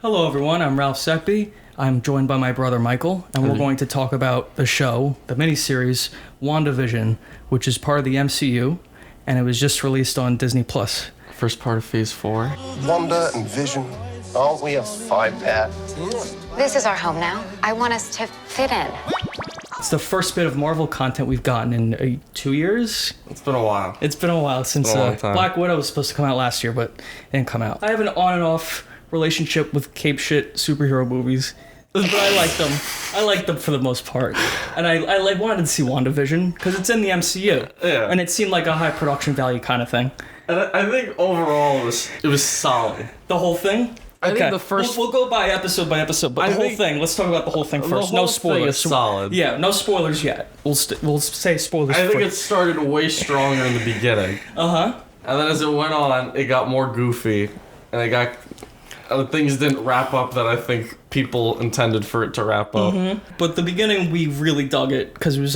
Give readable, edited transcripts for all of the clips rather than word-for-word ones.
Hello everyone, I'm Ralph Seppi. I'm joined by my brother Michael, and we're going to talk about the show, the miniseries, WandaVision, which is part of the MCU, and it was just released on Disney+. First part of Phase 4. Wanda and Vision, aren't we a five-pair? This is our home now. I want us to fit in. It's the first bit of Marvel content we've gotten in 2 years. It's been a while. It's been a while since Black Widow was supposed to come out last year, but it didn't come out. I have an on and off relationship with cape shit superhero movies, but I like them. I like them for the most part, and I wanted to see WandaVision because it's in the MCU, and it seemed like a high production value kind of thing. And I think overall it was solid. The whole thing. I think the first... We'll go by episode, but the whole thing. Let's talk about the whole thing first. No spoilers. Thing is solid. Yeah, no spoilers yet. We'll say spoilers. I think it started way stronger in the beginning. And then as it went on, it got more goofy, and things didn't wrap up that I think people intended for it to wrap up. But the beginning, we really dug it because it was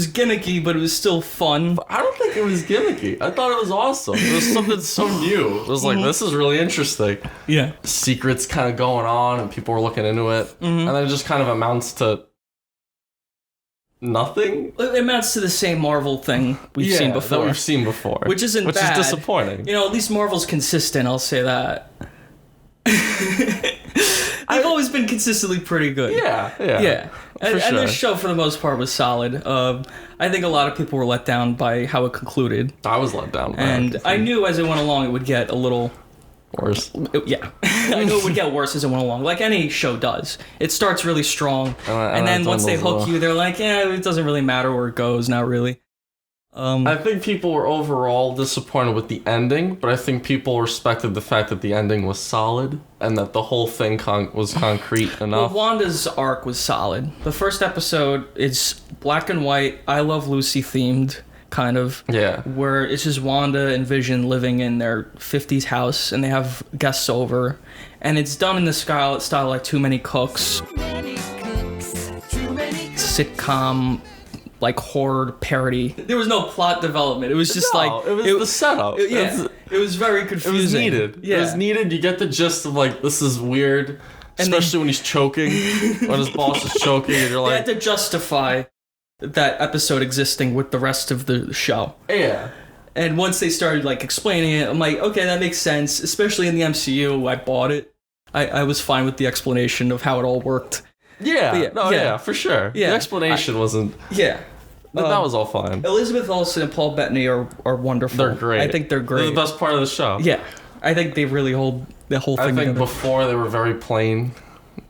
gimmicky, but it was still fun. I don't think it was gimmicky. I thought it was awesome. It was something so new. It was like, this is really interesting. Yeah. Secrets kind of going on, and people were looking into it. And then it just kind of amounts to nothing. It amounts to the same Marvel thing we've seen before. That we've seen before. Which isn't bad. Which is disappointing. You know, at least Marvel's consistent, I'll say that. They've always been consistently pretty good. Yeah. And this show, for the most part, was solid. I think a lot of people were let down by how it concluded. I was let down by and I knew as it went along it would get a little... worse. Yeah. I knew it would get worse as it went along, like any show does. It starts really strong, and then once they hook you, they're like, it doesn't really matter where it goes, not really. I think people were overall disappointed with the ending, but I think people respected the fact that the ending was solid and that the whole thing was concrete enough. Well, Wanda's arc was solid. The first episode is black and white, I Love Lucy themed, kind of. Yeah. Where it's just Wanda and Vision living in their 50s house, and they have guests over. And it's done in the style like Too Many Cooks. Sitcom... like horror parody. There was no plot development. It was just it was the setup. It was very confusing. It was needed. Yeah. It was needed. You get the gist of like, this is weird, especially when he's choking, when his boss is choking, and you're like... They had to justify that episode existing with the rest of the show. Yeah. And once they started like explaining it, I'm like, okay, that makes sense. Especially in the MCU, I bought it. I was fine with the explanation of how it all worked. Yeah, for sure. Yeah. The explanation wasn't... Yeah. But that was all fine. Elizabeth Olsen and Paul Bettany are wonderful. They're great. I think they're great. They're the best part of the show. Yeah. I think they really hold the whole thing together. Before they were very plain.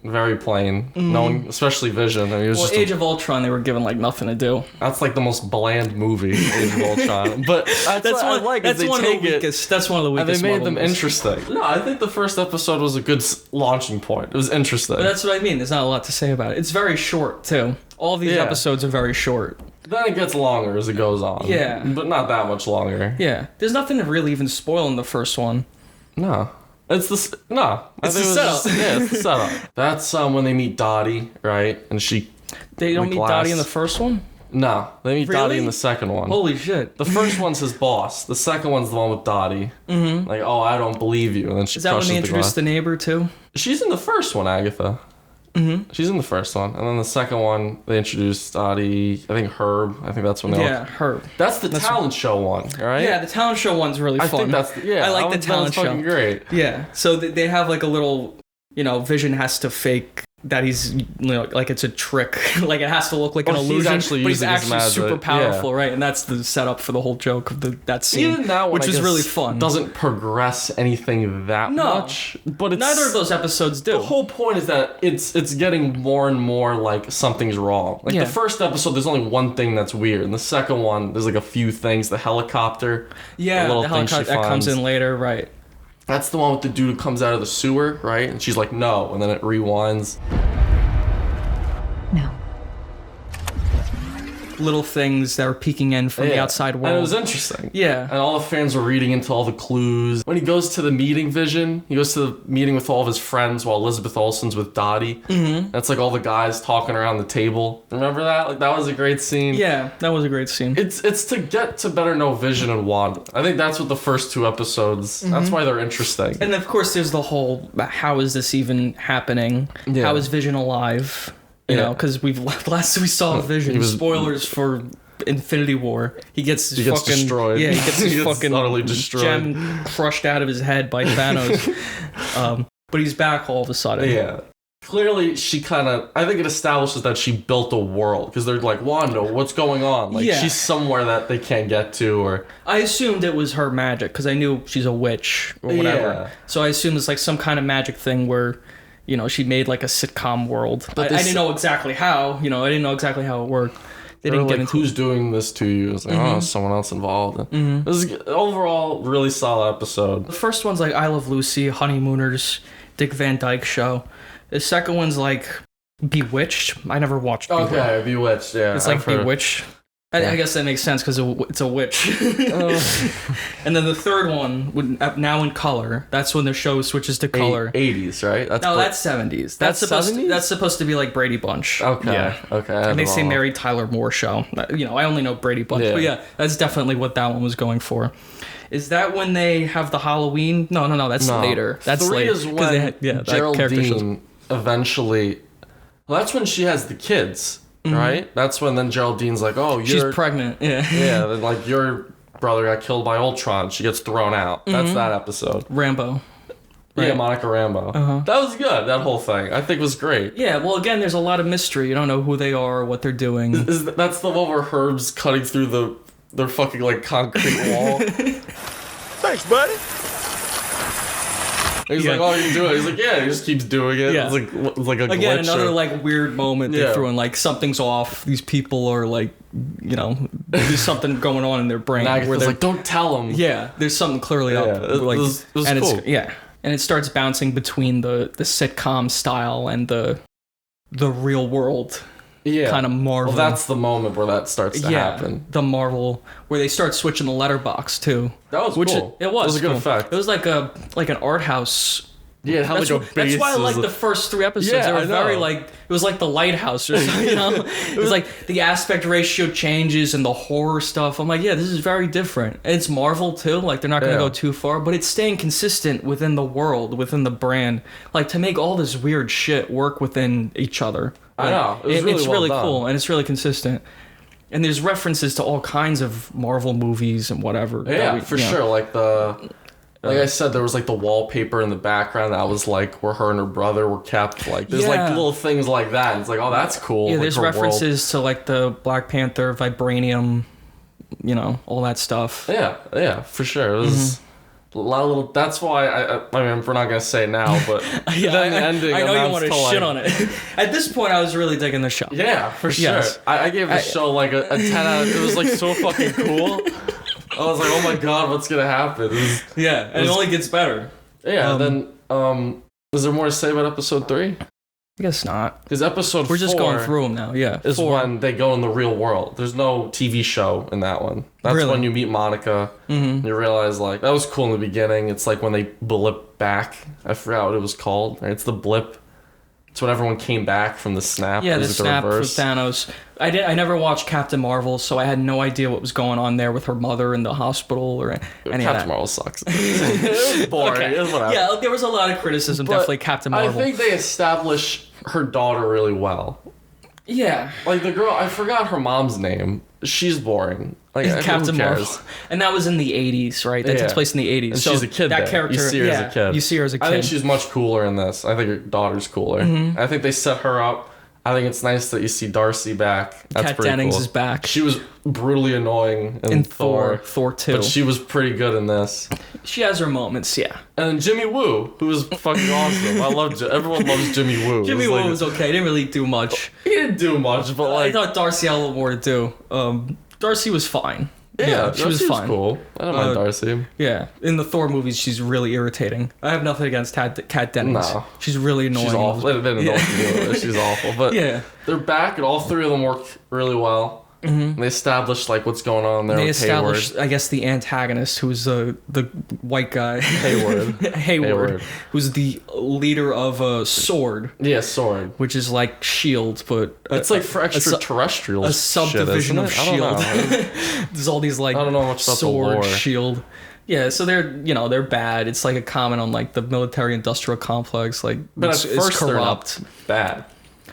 Very plain. No one, especially Vision. I mean, it was Age of Ultron, they were given like nothing to do. That's like the most bland movie, Age of Ultron. But that's what I like. That's one of the weakest. That's one of the weakest. And they made Marvel them movies. interesting. No, I think the first episode was a good launching point. It was interesting. But that's what I mean. There's not a lot to say about it. It's very short too. All of these episodes are very short. Then it gets longer as it goes on. Yeah. But not that much longer. Yeah. There's nothing to really even spoil in the first one. No. It's the setup. It's the setup. That's when they meet Dottie, right? And They don't meet Dottie in the first one? No, they meet Dottie in the second one. Holy shit. The first one's his boss. The second one's the one with Dottie. Like, I don't believe you. And then she Is that when they introduced the neighbor too? She's in the first one, Agatha. She's in the first one. And then the second one, they introduced Dottie, I think Herb. I think that's when they Herb. That's the talent show one, right? Yeah, the talent show one's really fun. I think that's... I like the talent show. Fucking great. Yeah. So they have like a little... Vision has to fake that he's, like it's a trick. Like it has to look like an illusion, but he's actually super powerful, right? And that's the setup for the whole joke of that scene, even that one, which is really fun. Doesn't progress anything that much, but neither of those episodes do. The whole point is that it's getting more and more like something's wrong. Like the first episode, there's only one thing that's weird, and the second one, there's like a few things. The helicopter, the helicopter that comes in later, right? That's the one with the dude who comes out of the sewer, right? And she's like, no. And then it rewinds. No. little things that were peeking in from the outside world. And it was interesting. Yeah. And all the fans were reading into all the clues. When he goes to the meeting vision, he goes to the meeting with all of his friends while Elizabeth Olsen's with Dottie. Mm-hmm. That's like all the guys talking around the table. Remember that? Like that was a great scene. Yeah, that was a great scene. It's to get to better know Vision and Wanda. I think that's what the first 2 episodes, that's why they're interesting. And of course there's the whole, how is this even happening? Yeah. How is Vision alive? You know, because last we saw Vision, spoilers for Infinity War, he gets destroyed. Yeah, he gets his fucking utterly destroyed. Gem crushed out of his head by Thanos. But he's back all of a sudden. Yeah. Clearly, I think it establishes that she built a world, because they're like, Wanda, what's going on? Like, she's somewhere that they can't get to, or... I assumed it was her magic, because I knew she's a witch, or whatever. Yeah. So I assumed it's like some kind of magic thing where, you know, she made like a sitcom world. But I didn't know exactly how, I didn't know exactly how it worked. They didn't get into who's doing this to you? It's like, someone else involved. Mm-hmm. This is overall really solid episode. The first one's like I Love Lucy, Honeymooners, Dick Van Dyke Show. The second one's like Bewitched. I never watched Bewitched. Okay, Bewitched, yeah. It's like Bewitched. I guess that makes sense because it's a witch. And then the third one, now in color, that's when the show switches to color. 80s, right? That's 70s. That's supposed to be like Brady Bunch. Okay. Yeah. Okay. And they say Mary Tyler Moore Show. I only know Brady Bunch. Yeah. But yeah, that's definitely what that one was going for. Is that when they have the Halloween? No. That's later. That's 3 later. Is when Geraldine eventually... Well, that's when she has the kids. Right? That's when then Geraldine's like, she's pregnant. Yeah. Yeah, then like your brother got killed by Ultron. She gets thrown out. That's that episode. Rambo. Right? Yeah, Monica Rambo. Uh-huh. That was good, that whole thing. I think it was great. Yeah, well, again, there's a lot of mystery. You don't know who they are or what they're doing. That's the one where Herb's cutting through their fucking like concrete wall. Thanks, buddy. He's like, you can do it. He's like, yeah, he just keeps doing it. Yeah. It's like a Again, glitch another like weird moment they threw in, like something's off. These people are like, there's something going on in their brain. Where they're like, don't tell them. Yeah, there's something clearly up. Like, it was cool. And it starts bouncing between the sitcom style and the real world. Yeah. Kind of Marvel. Well, that's the moment where that starts to happen. The Marvel, where they start switching the letterbox too. That was cool. It was a good effect. It was like an art house. Yeah, it had like a base. That's why I like the first 3 episodes. Yeah, they were very like, it was like The Lighthouse or something, It was like the aspect ratio changes and the horror stuff. I'm like, yeah, this is very different. And it's Marvel too. Like they're not going to go too far, but it's staying consistent within the world, within the brand. Like to make all this weird shit work within each other. I know. It's really cool and it's really consistent. And there's references to all kinds of Marvel movies and whatever. Yeah, for sure. Like I said, there was like the wallpaper in the background that was like where her and her brother were kept. Like there's like little things like that. And it's like, that's cool. Yeah, like, there's references to like the Black Panther, Vibranium, all that stuff. Yeah, for sure. It was a lot of little. That's why I mean, we're not gonna say it now, but the ending. I know you want to shit on it. At this point, I was really digging the show. Yeah, for sure. Yes. I gave the show like a 10 out of. It was like so fucking cool. I was like, oh my god, what's gonna happen? And it only gets better. Yeah. Then, is there more to say about episode 3? I guess not. Because episode 4... We're just going through them now, yeah. Is 4. When they go in the real world. There's no TV show in that one. That's when you meet Monica. And you realize, like, that was cool in the beginning. It's like when they blip back. I forgot what it was called. It's the blip. It's when everyone came back from the snap. Yeah, the snap with Thanos. I never watched Captain Marvel, so I had no idea what was going on there with her mother in the hospital or any of that. Captain Marvel sucks. It was boring. Okay. It was whatever. Yeah, there was a lot of criticism, definitely Captain Marvel. I think they established her daughter really well. Yeah. Like the girl, I forgot her mom's name. She's boring. Like Captain Marvel. And that was in the 80s, right? That takes place in the 80s. And so she's a kid. That character, you see her as a kid. You see her as a kid. I think she's much cooler in this. I think her daughter's cooler. I think they set her up. I think it's nice that you see Darcy back. That's Kat pretty Dennings cool. is back. She was brutally annoying in Thor 2. But she was pretty good in this. She has her moments, yeah. And Jimmy Woo, who was fucking awesome. I love everyone loves Jimmy Woo. Jimmy Woo was okay. He didn't really do much. He didn't do much, but like... I thought Darcy had a little more to do. Darcy was fine. Yeah, she was fine. Cool. I don't mind Darcy. Yeah, in the Thor movies, she's really irritating. I have nothing against Kat Dennings. No. She's really annoying. She's awful. They didn't know what to do with her. She's awful. But they're back, and all 3 of them work really well. Mm-hmm. They established like what's going on there. They with established, Hayward. I guess, the antagonist, who's the white guy, Hayward, who's the leader of a sword. Yeah, sword, which is like Shield, but it's like for extraterrestrials. A subdivision of Shield. There's all these like I don't know much about sword, the lore. Shield. Yeah, so they're bad. It's like a comment on like the military-industrial complex. Like, but it's first corrupt. They're not bad.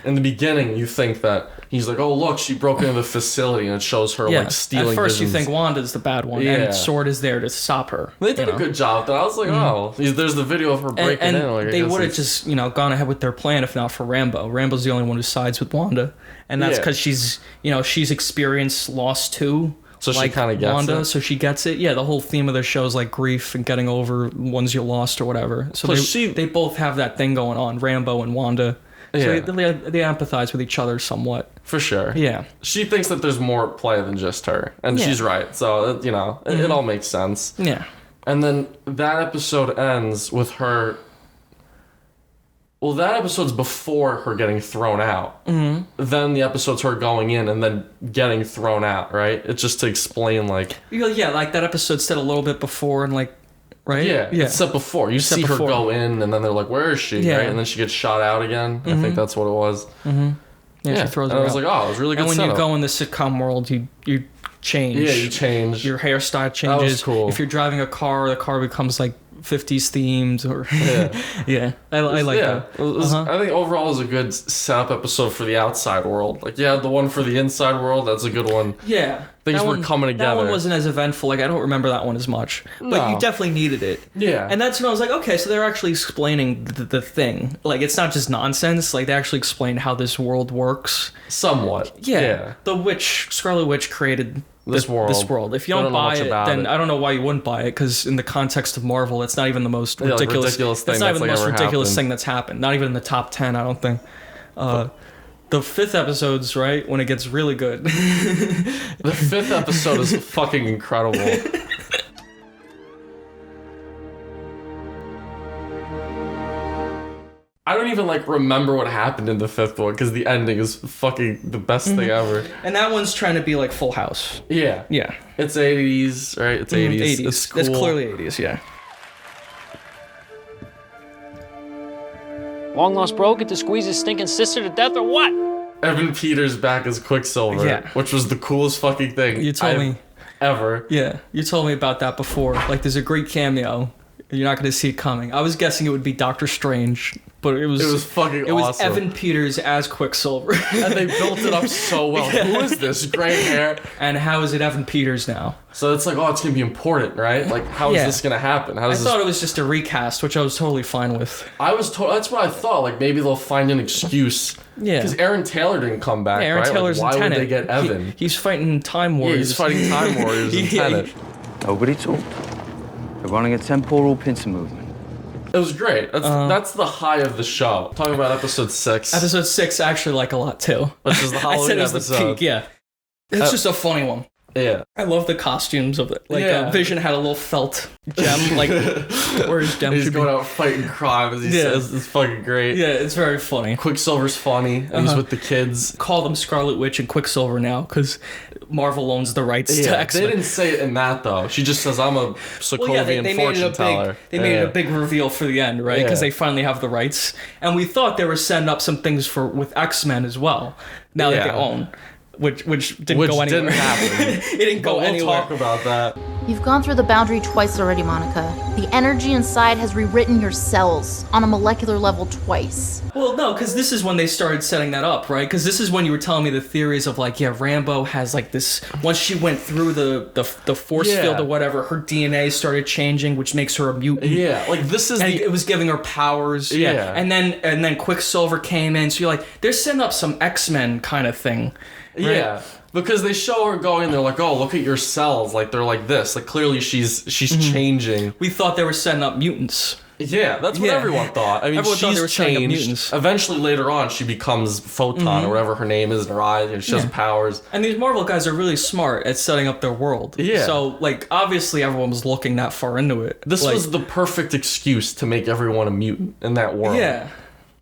In the beginning, you think that he's like, oh look, she broke into the facility, and it shows her like stealing. At first, Visions. you think Wanda's the bad one, and Sword is there to stop her. They did a good job. Though I was like, oh, there's the video of her breaking in. Like, they would have just gone ahead with their plan if not for Rambo. Rambo's the only one who sides with Wanda, and that's because she's experienced loss too. So she kind of gets Wanda, it. so she gets it. Yeah, the whole theme of the show is like grief and getting over ones you lost or whatever. So they both have that thing going on, Rambo and Wanda. So they empathize with each other somewhat. For sure. Yeah. She thinks that there's more at play than just her. And she's right. So, it all makes sense. Yeah. And then that episode ends with her... Well, that episode's before her getting thrown out. Mm-hmm. Then the episode's her going in and then getting thrown out, right? It's just to explain, like... Yeah, like that episode said a little bit before and like... Right? Yeah, it's set before. You see her go in and then they're like, where is she? Yeah. Right? And then she gets shot out again. Mm-hmm. I think that's what it was. Mm-hmm. Yeah, she throws her out. I was like, oh, it was really good. And when setup. you go in the sitcom world, you change. Yeah, you change. Your hairstyle changes. That was cool. If you're driving a car, the car becomes like 50s themed or I like that. I think overall it was a good setup episode for the outside world. Like the one for the inside world, that's a good one. Yeah. Things were coming together. That one wasn't as eventful. Like I don't remember that one as much. But you definitely needed it. Yeah. And that's when I was like, okay, so they're actually explaining the thing. Like it's not just nonsense. Like they actually explained how this world works. Somewhat. Yeah. The Scarlet Witch created this world. If you don't buy it, then I don't know why you wouldn't buy it. Because in the context of Marvel, it's not even the most ridiculous thing. It's not even the most ridiculous thing that's happened. Not even in the top 10, I don't think. The fifth episode's right when it gets really good. The fifth episode is fucking incredible. I don't even remember what happened in the fifth one because the ending is fucking the best thing ever. And that one's trying to be like Full House. Yeah. Yeah. It's 80s, right? It's 80s. It's cool. It's clearly 80s, yeah. Long lost bro, get to squeeze his stinking sister to death or what? Evan Peters back as Quicksilver, which was the coolest fucking thing you told me ever. Yeah, you told me about that before. Like, there's a great cameo. You're not going to see it coming. I was guessing it would be Doctor Strange, but it was fucking awesome. It was Evan Peters as Quicksilver. And they built it up so well. Yeah. Who is this? Gray hair. And how is it Evan Peters now? So it's like, oh, it's going to be important, right? Like, how is this going to happen? I thought it was just a recast, which I was totally fine with. That's what I thought. Like, maybe they'll find an excuse. Yeah. Because Aaron Taylor didn't come back, Aaron right? Taylor's why in Tenet. Would they get Evan? He's fighting Time Warriors. Yeah, he's fighting Time Warriors in Tenet. Nobody talked. They're running a temporal pincer movement. It was great. That's the high of the show. Talking about episode 6. Episode 6 I actually like a lot too. Which is the Halloween I said it was episode. The peak, yeah. It's just a funny one. Yeah. I love the costumes of it. Like, Vision had a little felt gem, like, where his gem He's should going be. out fighting crime, as he says. It's fucking great. Yeah, it's very funny. Quicksilver's funny. And he's with the kids. Call them Scarlet Witch and Quicksilver now, because Marvel owns the rights to X-Men. They didn't say it in that, though. She just says, I'm a Sokovian fortune teller. They made it a big reveal for the end, right? Because they finally have the rights. And we thought they were setting up some things with X-Men as well, now that they own. Which didn't go anywhere. Didn't happen. It didn't go anywhere. We'll talk about that. You've gone through the boundary twice already, Monica. The energy inside has rewritten your cells on a molecular level twice. Well, no, because this is when they started setting that up, right? Because this is when you were telling me the theories of Rambo has this. Once she went through the force field or whatever, her DNA started changing, which makes her a mutant. Yeah, it was giving her powers. Yeah, and then Quicksilver came in, so you're like, they're setting up some X-Men kind of thing. Right? Yeah, because they show her going, they're like, oh, look at your cells, like they're like this, like clearly she's changing. We thought they were setting up mutants. Yeah, that's what everyone thought. I mean, everyone thought they were setting up changed. Mutants. Eventually, later on, she becomes Photon or whatever her name is in her eyes, and she has powers. And these Marvel guys are really smart at setting up their world. Yeah. So, obviously everyone was looking that far into it. This was the perfect excuse to make everyone a mutant in that world. Yeah.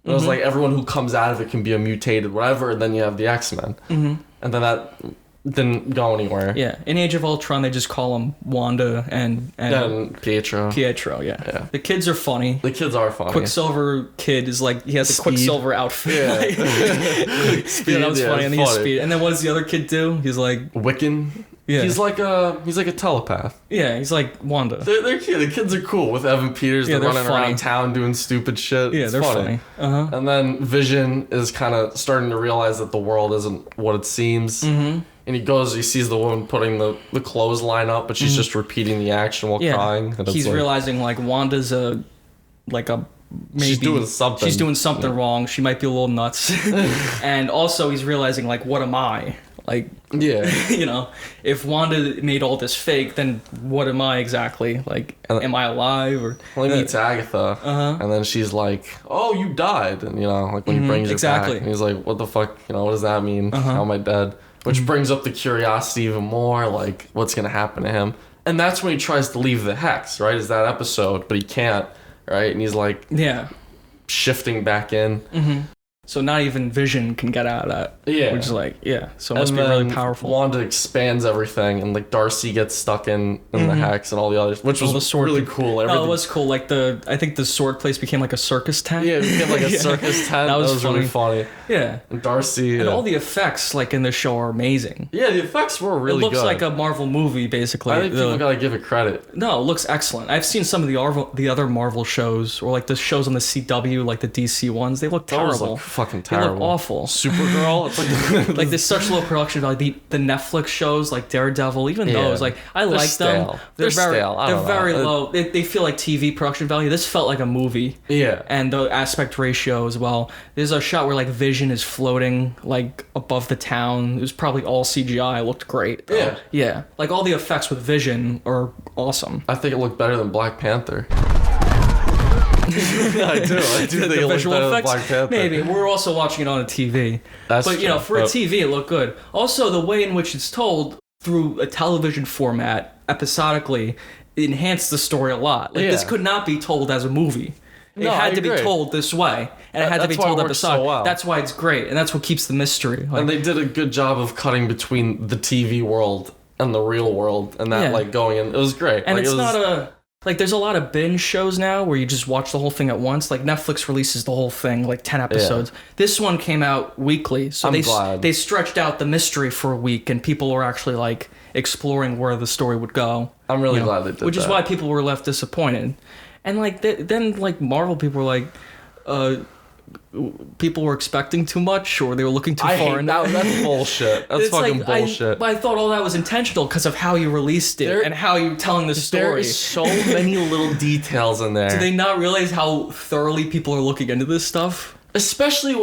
It was like everyone who comes out of it can be a mutated whatever, and then you have the X-Men. Mm-hmm. And then that didn't go anywhere. Yeah, in Age of Ultron, they just call him Wanda and Pietro. Yeah. The kids are funny. The kids are funny. Quicksilver kid is like, he has a Speed. Quicksilver outfit. Yeah. Speed, that was funny. And he's Speed. And then what does the other kid do? He's like... Wiccan. Yeah. He's like a telepath. Yeah, he's like Wanda. They're cute. The kids are cool with Evan Peters. Yeah, they're they're running funny. around town doing stupid shit. Yeah, it's they're funny. And then Vision is kind of starting to realize that the world isn't what it seems. Mm-hmm. And he sees the woman putting the clothesline up, but she's just repeating the action while crying. And he's realizing like Wanda's maybe she's doing something. She's doing something wrong. She might be a little nuts. And also he's realizing like, what am I? Like, yeah, if Wanda made all this fake, then what am I exactly? Like, am I alive? Or he meets Agatha, and then she's like, "Oh, you died," and like when he brings her back, and he's like, "What the fuck? What does that mean? How am I dead?" Which brings up the curiosity even more, like, what's gonna happen to him? And that's when he tries to leave the hex, right? Is that episode, but he can't, right? And he's like, shifting back in. Mm-hmm. So not even Vision can get out of that. Yeah. Which is like, so it must be really powerful. Wanda expands everything, and like Darcy gets stuck in the hex and all the others, which was really cool. Oh, it was cool. Like I think the sword place became like a circus tent. Yeah, it became like a circus tent. That was really funny. Yeah. And Darcy. And all the effects like in the show are amazing. Yeah, the effects were really good. It looks like a Marvel movie, basically. I think people gotta give it credit. No, it looks excellent. I've seen some of the other Marvel shows, or like the shows on the CW, like the DC ones. They look terrible. Those look fucking terrible. They look awful. Supergirl, it's like there's such low production value. The Netflix shows like Daredevil, even those, like I like them. They're stale. They're very low. They feel like TV production value. This felt like a movie. Yeah. And the aspect ratio as well. There's a shot where like Vision is floating like above the town. It was probably all CGI. It looked great, though. Yeah. Yeah. Like all the effects with Vision are awesome. I think it looked better than Black Panther. I do think it looked better than Black Panther. Maybe. We're also watching it on a TV. But for a TV, it looked good. Also, the way in which it's told through a television format, episodically, it enhanced the story a lot. Like this could not be told as a movie. It had to be told this way, and it had to be told episodic. So well. That's why it's great, and that's what keeps the mystery. Like, and they did a good job of cutting between the TV world and the real world, and that like going in. It was great. And it's not a. Like, there's a lot of binge shows now where you just watch the whole thing at once. Like, Netflix releases the whole thing, like 10 episodes. Yeah. This one came out weekly, so they stretched out the mystery for a week, and people were actually, like, exploring where the story would go. I'm really glad they did that. Which is why people were left disappointed. And, like, then, like, Marvel people were like, people were expecting too much, or they were looking too far. That's bullshit. That's fucking bullshit. But I thought all that was intentional because of how you released it and how you're telling the story. There is so many little details in there. Do they not realize how thoroughly people are looking into this stuff? Especially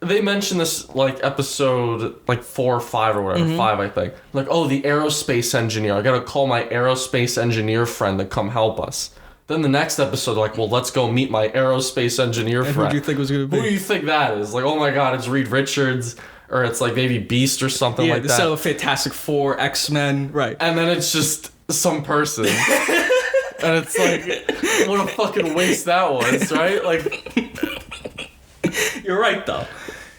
they mentioned this like episode like 4 or 5 or whatever, 5 I think. Like, oh, the aerospace engineer. I gotta call my aerospace engineer friend to come help us. Then the next episode, like, well, let's go meet my aerospace engineer friend. Who do you think was going to be? Who do you think that is? Like, oh my god, it's Reed Richards, or it's like maybe Beast or something like that. Yeah, so Fantastic Four, X-Men, right. And then it's just some person. And it's like, what a fucking waste that was, right? Like, you're right, though.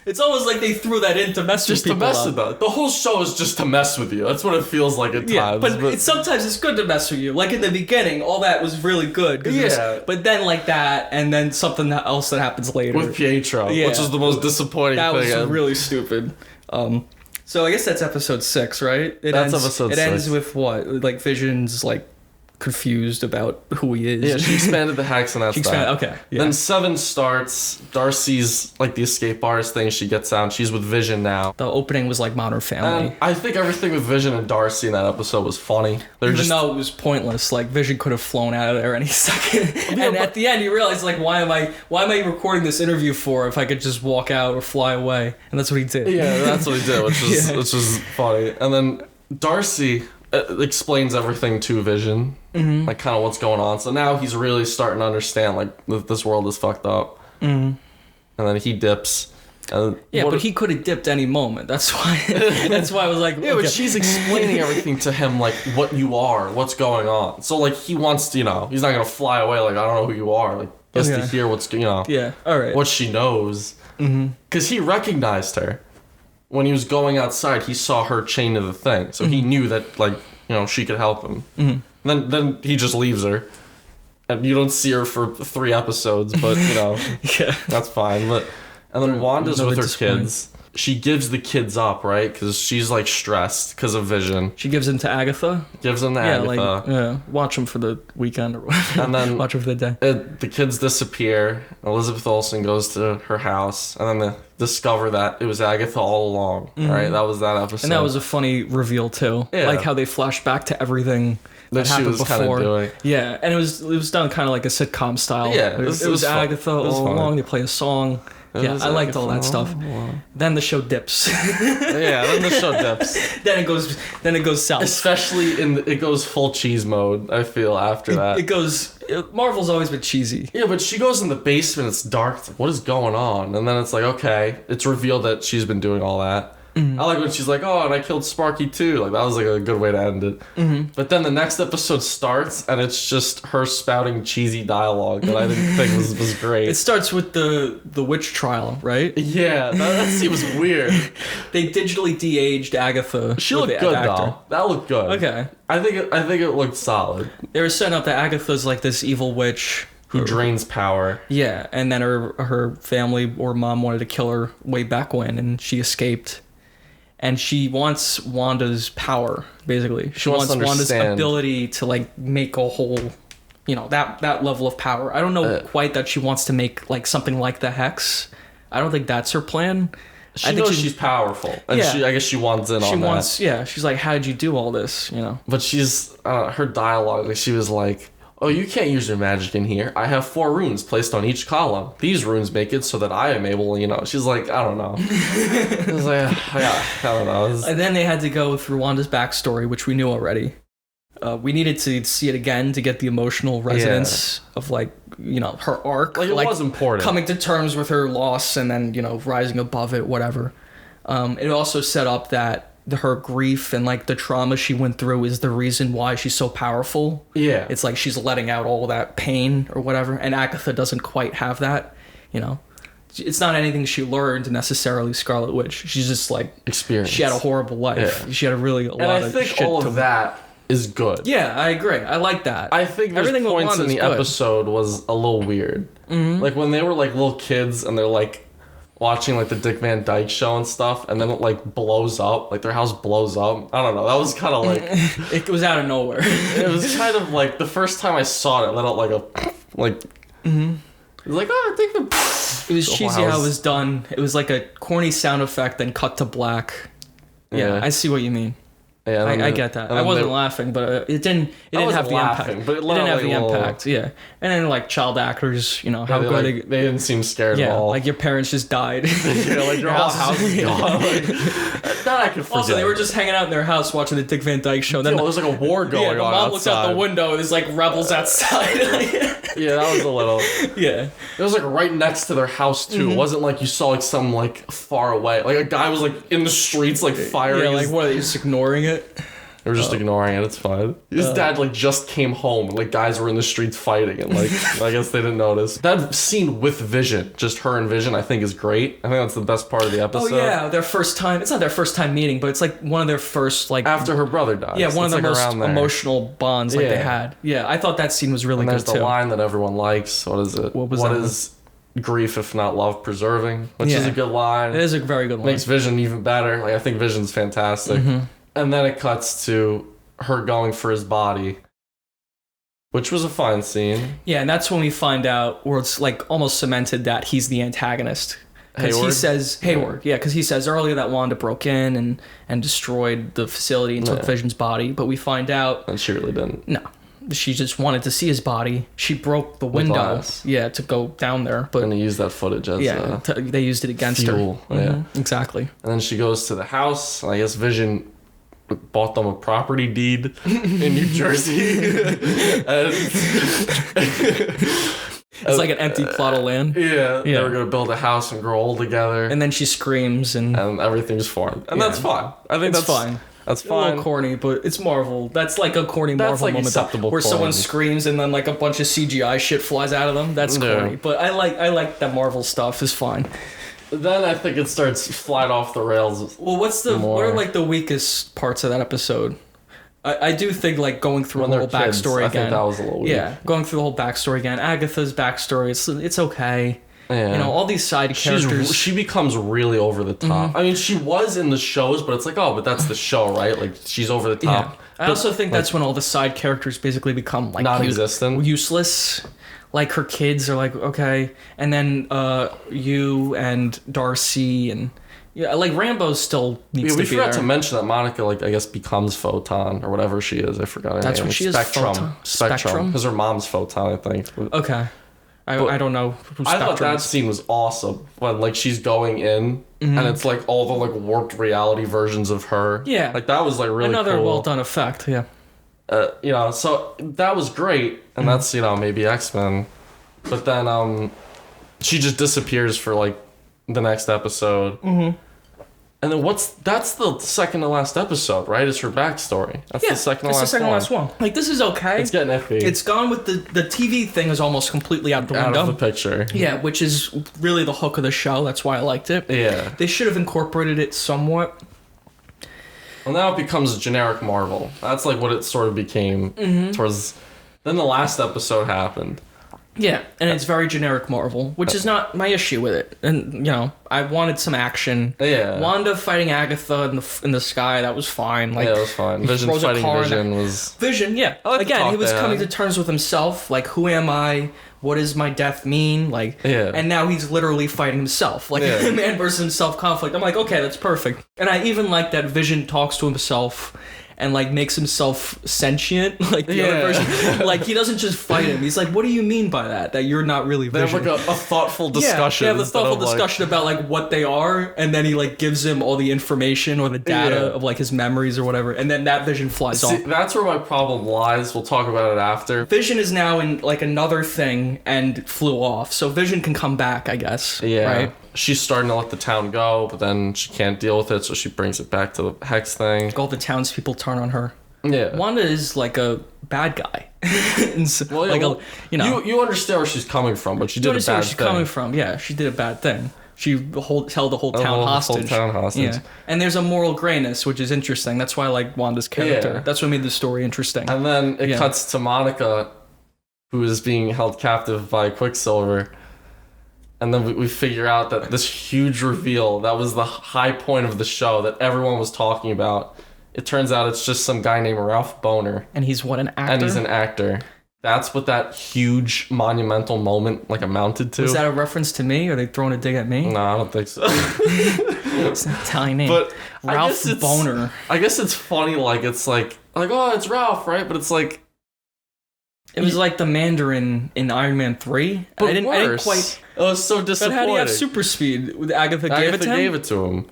It's almost like they threw that in to mess with people. Just to mess with them. The whole show is just to mess with you. That's what it feels like at times. Yeah, but sometimes it's good to mess with you. Like in the beginning, all that was really good. Yeah. But then like that, and then something else that happens later. With Pietro, which is the most disappointing thing. That was really stupid. So I guess that's episode 6, right? Episode 6. It ends with what? Like Vision's like confused about who he is. Yeah, she expanded the hex and that's that. Okay. Yeah. Then 7 starts. Darcy's like the escape artist thing. She gets out. She's with Vision now. The opening was like Modern Family. And I think everything with Vision and Darcy in that episode was funny. Even though it was pointless. Like Vision could have flown out of there any second. And at the end, you realize like, why am I recording this interview for if I could just walk out or fly away? And that's what he did. Yeah, that's what he did, which was funny. And then Darcy explains everything to Vision, like kind of what's going on. So now he's really starting to understand like that this world is fucked up. And then he dips. But he could have dipped any moment. That's why. That's why I was like, yeah. But she's explaining everything to him, like what you are, what's going on. So like he wants to, he's not gonna fly away. Like I don't know who you are. Like just to hear what's Yeah. All right. What she knows. Because he recognized her. when he was going outside, he saw her chained to the thing, so he knew that, like, you know, she could help him. Then he just leaves her, and you don't see her for 3 episodes, but, you know, that's fine. But and then Wanda's with her kids. She gives the kids up, right? Because she's, like, stressed because of Vision. She gives them to Agatha? Gives them to Agatha. Like, watch them for the weekend or whatever. And then watch them for the day. The kids disappear. Elizabeth Olsen goes to her house, and then they discover that it was Agatha all along, right? That was that episode. And that was a funny reveal, too. Yeah. Like how they flash back to everything that she happened was kind of before. doing. Yeah, and it was done kind of like a sitcom style. Yeah, it was Agatha all along. They play a song. Yeah, I liked all that stuff. Then the show dips. Yeah, then the show dips. Then it goes south. Especially it goes full cheese mode, I feel, after that. Marvel's always been cheesy. Yeah, but she goes in the basement, it's dark, it's like, what is going on? And then it's like, okay, it's revealed that she's been doing all that. I like when she's like, oh, and I killed Sparky too. Like, that was like a good way to end it. But then the next episode starts, and it's just her spouting cheesy dialogue that I didn't think was great. It starts with the witch trial, right? Yeah, that seems weird. They digitally de-aged Agatha. She looked good, though. That looked good. Okay. I think it looked solid. They were setting up that Agatha's like this evil witch who drains power. Yeah, and then her family or mom wanted to kill her way back when, and she escaped. And she wants Wanda's power, basically. She wants Wanda's ability to, like, make a whole, you know, that level of power. I don't know quite that she wants to make, like, something like the Hex. I don't think that's her plan. I think she's powerful. And I guess she wants in on that. Yeah, she's like, how did you do all this, you know? But she's, her dialogue, like, she was like, oh, you can't use your magic in here. I have 4 runes placed on each column. These runes make it so that I am able, you know. She's like, I don't know. It was like, I don't know. And then they had to go through Wanda's backstory, which we knew already. We needed to see it again to get the emotional resonance of, like, you know, her arc. Like, it was important. Coming to terms with her loss and then, you know, rising above it, whatever. It also set up that her grief and, like, the trauma she went through is the reason why she's so powerful. Yeah. It's like she's letting out all that pain or whatever, and Agatha doesn't quite have that, you know. It's not anything she learned necessarily, Scarlet Witch. She's just, like... experience. She had a horrible life. Yeah. She had a lot of shit. And I think all of that is good. Yeah, I agree. I like that. I think there's points in the episode was a little weird. Like, when they were, like, little kids and they're, like, watching, like, the Dick Van Dyke Show and stuff, and then it, like, blows up. Like, their house blows up. I don't know. That was kind of, like... it was out of nowhere. It was kind of, like, the first time I saw it, let out, like, a... like... It was like, oh, I think the... It was cheesy how it was done. It was, like, a corny sound effect, then cut to black. Yeah, I see what you mean. Yeah, I get that. I wasn't laughing, but it didn't have the impact. But it didn't have the impact. Yeah, and then, like, child actors, you know, how good they didn't seem scared at all. Like, your parents just died. Yeah, like, your whole house is gone. That I could forget. Also, they were just hanging out in their house watching the Dick Van Dyke Show. Then there was like a war going on. The mom looks out the window and there's, like, rebels outside. Yeah, that was a little. Yeah, it was, like, right next to their house too. It wasn't like you saw, like, some, like, far away. Like, a guy was, like, in the streets, like, firing. Yeah, like, what, are they just ignoring it? They were just ignoring it. It's fine. His dad, like, just came home. And, like, guys were in the streets fighting. And, like, I guess they didn't notice. That scene with Vision, just her and Vision, I think is great. I think that's the best part of the episode. Oh, yeah. Their first time. It's not their first time meeting, but it's, like, one of their first, like... after her brother dies. Yeah, one of the most emotional bonds, like, they had. Yeah, I thought that scene was really good, too. And there's the line that everyone likes. What is it? What is grief if not love preserving? Which is a good line. It is a very good line. Makes Vision even better. Like, I think Vision's fantastic. And then it cuts to her going for his body, which was a fine scene. Yeah, and that's when we find out, or it's, like, almost cemented that he's the antagonist. Because he says, Hayward, because he says earlier that Wanda broke in and destroyed the facility and took Vision's body, but we find out... and she really didn't. No. She just wanted to see his body. She broke the window, to go down there. But, and they used that footage as they used it against fuel. her. Yeah, exactly. And then she goes to the house. I guess Vision bought them a property deed in New Jersey. It's like an empty plot of land. Yeah, they were going to build a house and grow old together. And then she screams and everything's formed. And that's fine. I think that's fine. That's fine. A little corny, but it's Marvel. That's like a corny Marvel moment. Acceptable where corny. Someone screams and then, like, a bunch of CGI shit flies out of them. That's corny. But I like that Marvel stuff is fine. Then I think it starts flat off the rails. Well, what are like the weakest parts of that episode? I do think like going through the whole backstory again. I think that was a little weak. Yeah, going through the whole backstory again. Agatha's backstory, it's okay. Yeah. You know, all these side characters. She becomes really over the top. Mm-hmm. I mean, she was in the shows, but it's like, oh, but that's the show, right? Like, she's over the top. Yeah. I also think that's when all the side characters basically become like non-existent, useless. Like her kids are like, okay, and then you and Darcy and like Rambo still needs to be there. We forgot to mention that Monica, like, I guess becomes Photon or whatever she is. I forgot her name. That's what she is. Spectrum. Because her mom's Photon, I think. Okay. I don't know who I thought that scene was awesome when like she's going in and it's like all the like warped reality versions of her. Yeah. Like that was like really another cool. well done effect. Yeah. You know, so that was great, and that's, you know, maybe X-Men, but then she just disappears for like the next episode, and then that's the second to last episode, right? It's her backstory. That's the second to last one. Like, this is okay. It's getting iffy. It's gone with the TV thing is almost completely out the window. Out of the picture. Yeah, which is really the hook of the show. That's why I liked it. Yeah. They should have incorporated it somewhat. Well, now it becomes generic Marvel. That's like what it sort of became towards. Then the last episode happened. Yeah, and it's very generic Marvel, which is not my issue with it. And, you know, I wanted some action. Yeah. Wanda fighting Agatha in the sky, that was fine. Like, yeah, it was fine. Vision fighting Vision was... Vision, yeah. Like again, he was coming to terms with himself. Like, who am I? What does my death mean? Like, and now he's literally fighting himself. Like, man versus himself conflict. I'm like, okay, that's perfect. And I even like that Vision talks to himself and like makes himself sentient, like the other version. Like, he doesn't just fight him. He's like, what do you mean by that? That you're not really Vision. They have like a thoughtful discussion. Yeah, they have a thoughtful discussion about like what they are, and then he like gives him all the information or the data of like his memories or whatever, and then that Vision flies off. That's where my problem lies. We'll talk about it after. Vision is now in like another thing and flew off, so Vision can come back, I guess. Yeah. Right? She's starting to let the town go, but then she can't deal with it, so she brings it back to the Hex thing. All the townspeople turn on her. Yeah. Wanda is like a bad guy. Well, yeah, like you know, you understand where she's coming from, but she did a bad thing. You understand where she's coming from. Yeah, she did a bad thing. She held the whole town hostage. The whole town hostage. Yeah. And there's a moral grayness, which is interesting. That's why I like Wanda's character. Yeah. That's what made the story interesting. And then it cuts to Monica, who is being held captive by Quicksilver. And then we figure out that this huge reveal, that was the high point of the show that everyone was talking about. It turns out it's just some guy named Ralph Boner. And he's what, an actor? And he's an actor. That's what that huge monumental moment like amounted to. Is that a reference to me? Are they throwing a dig at me? No, I don't think so. It's an Italian name. But Ralph Boner. I guess it's funny, like, it's like, oh, it's Ralph, right? But it's like... It was like the Mandarin in Iron Man 3. But I didn't quite... It was so disappointing. But how do you have super speed? Agatha gave it to him?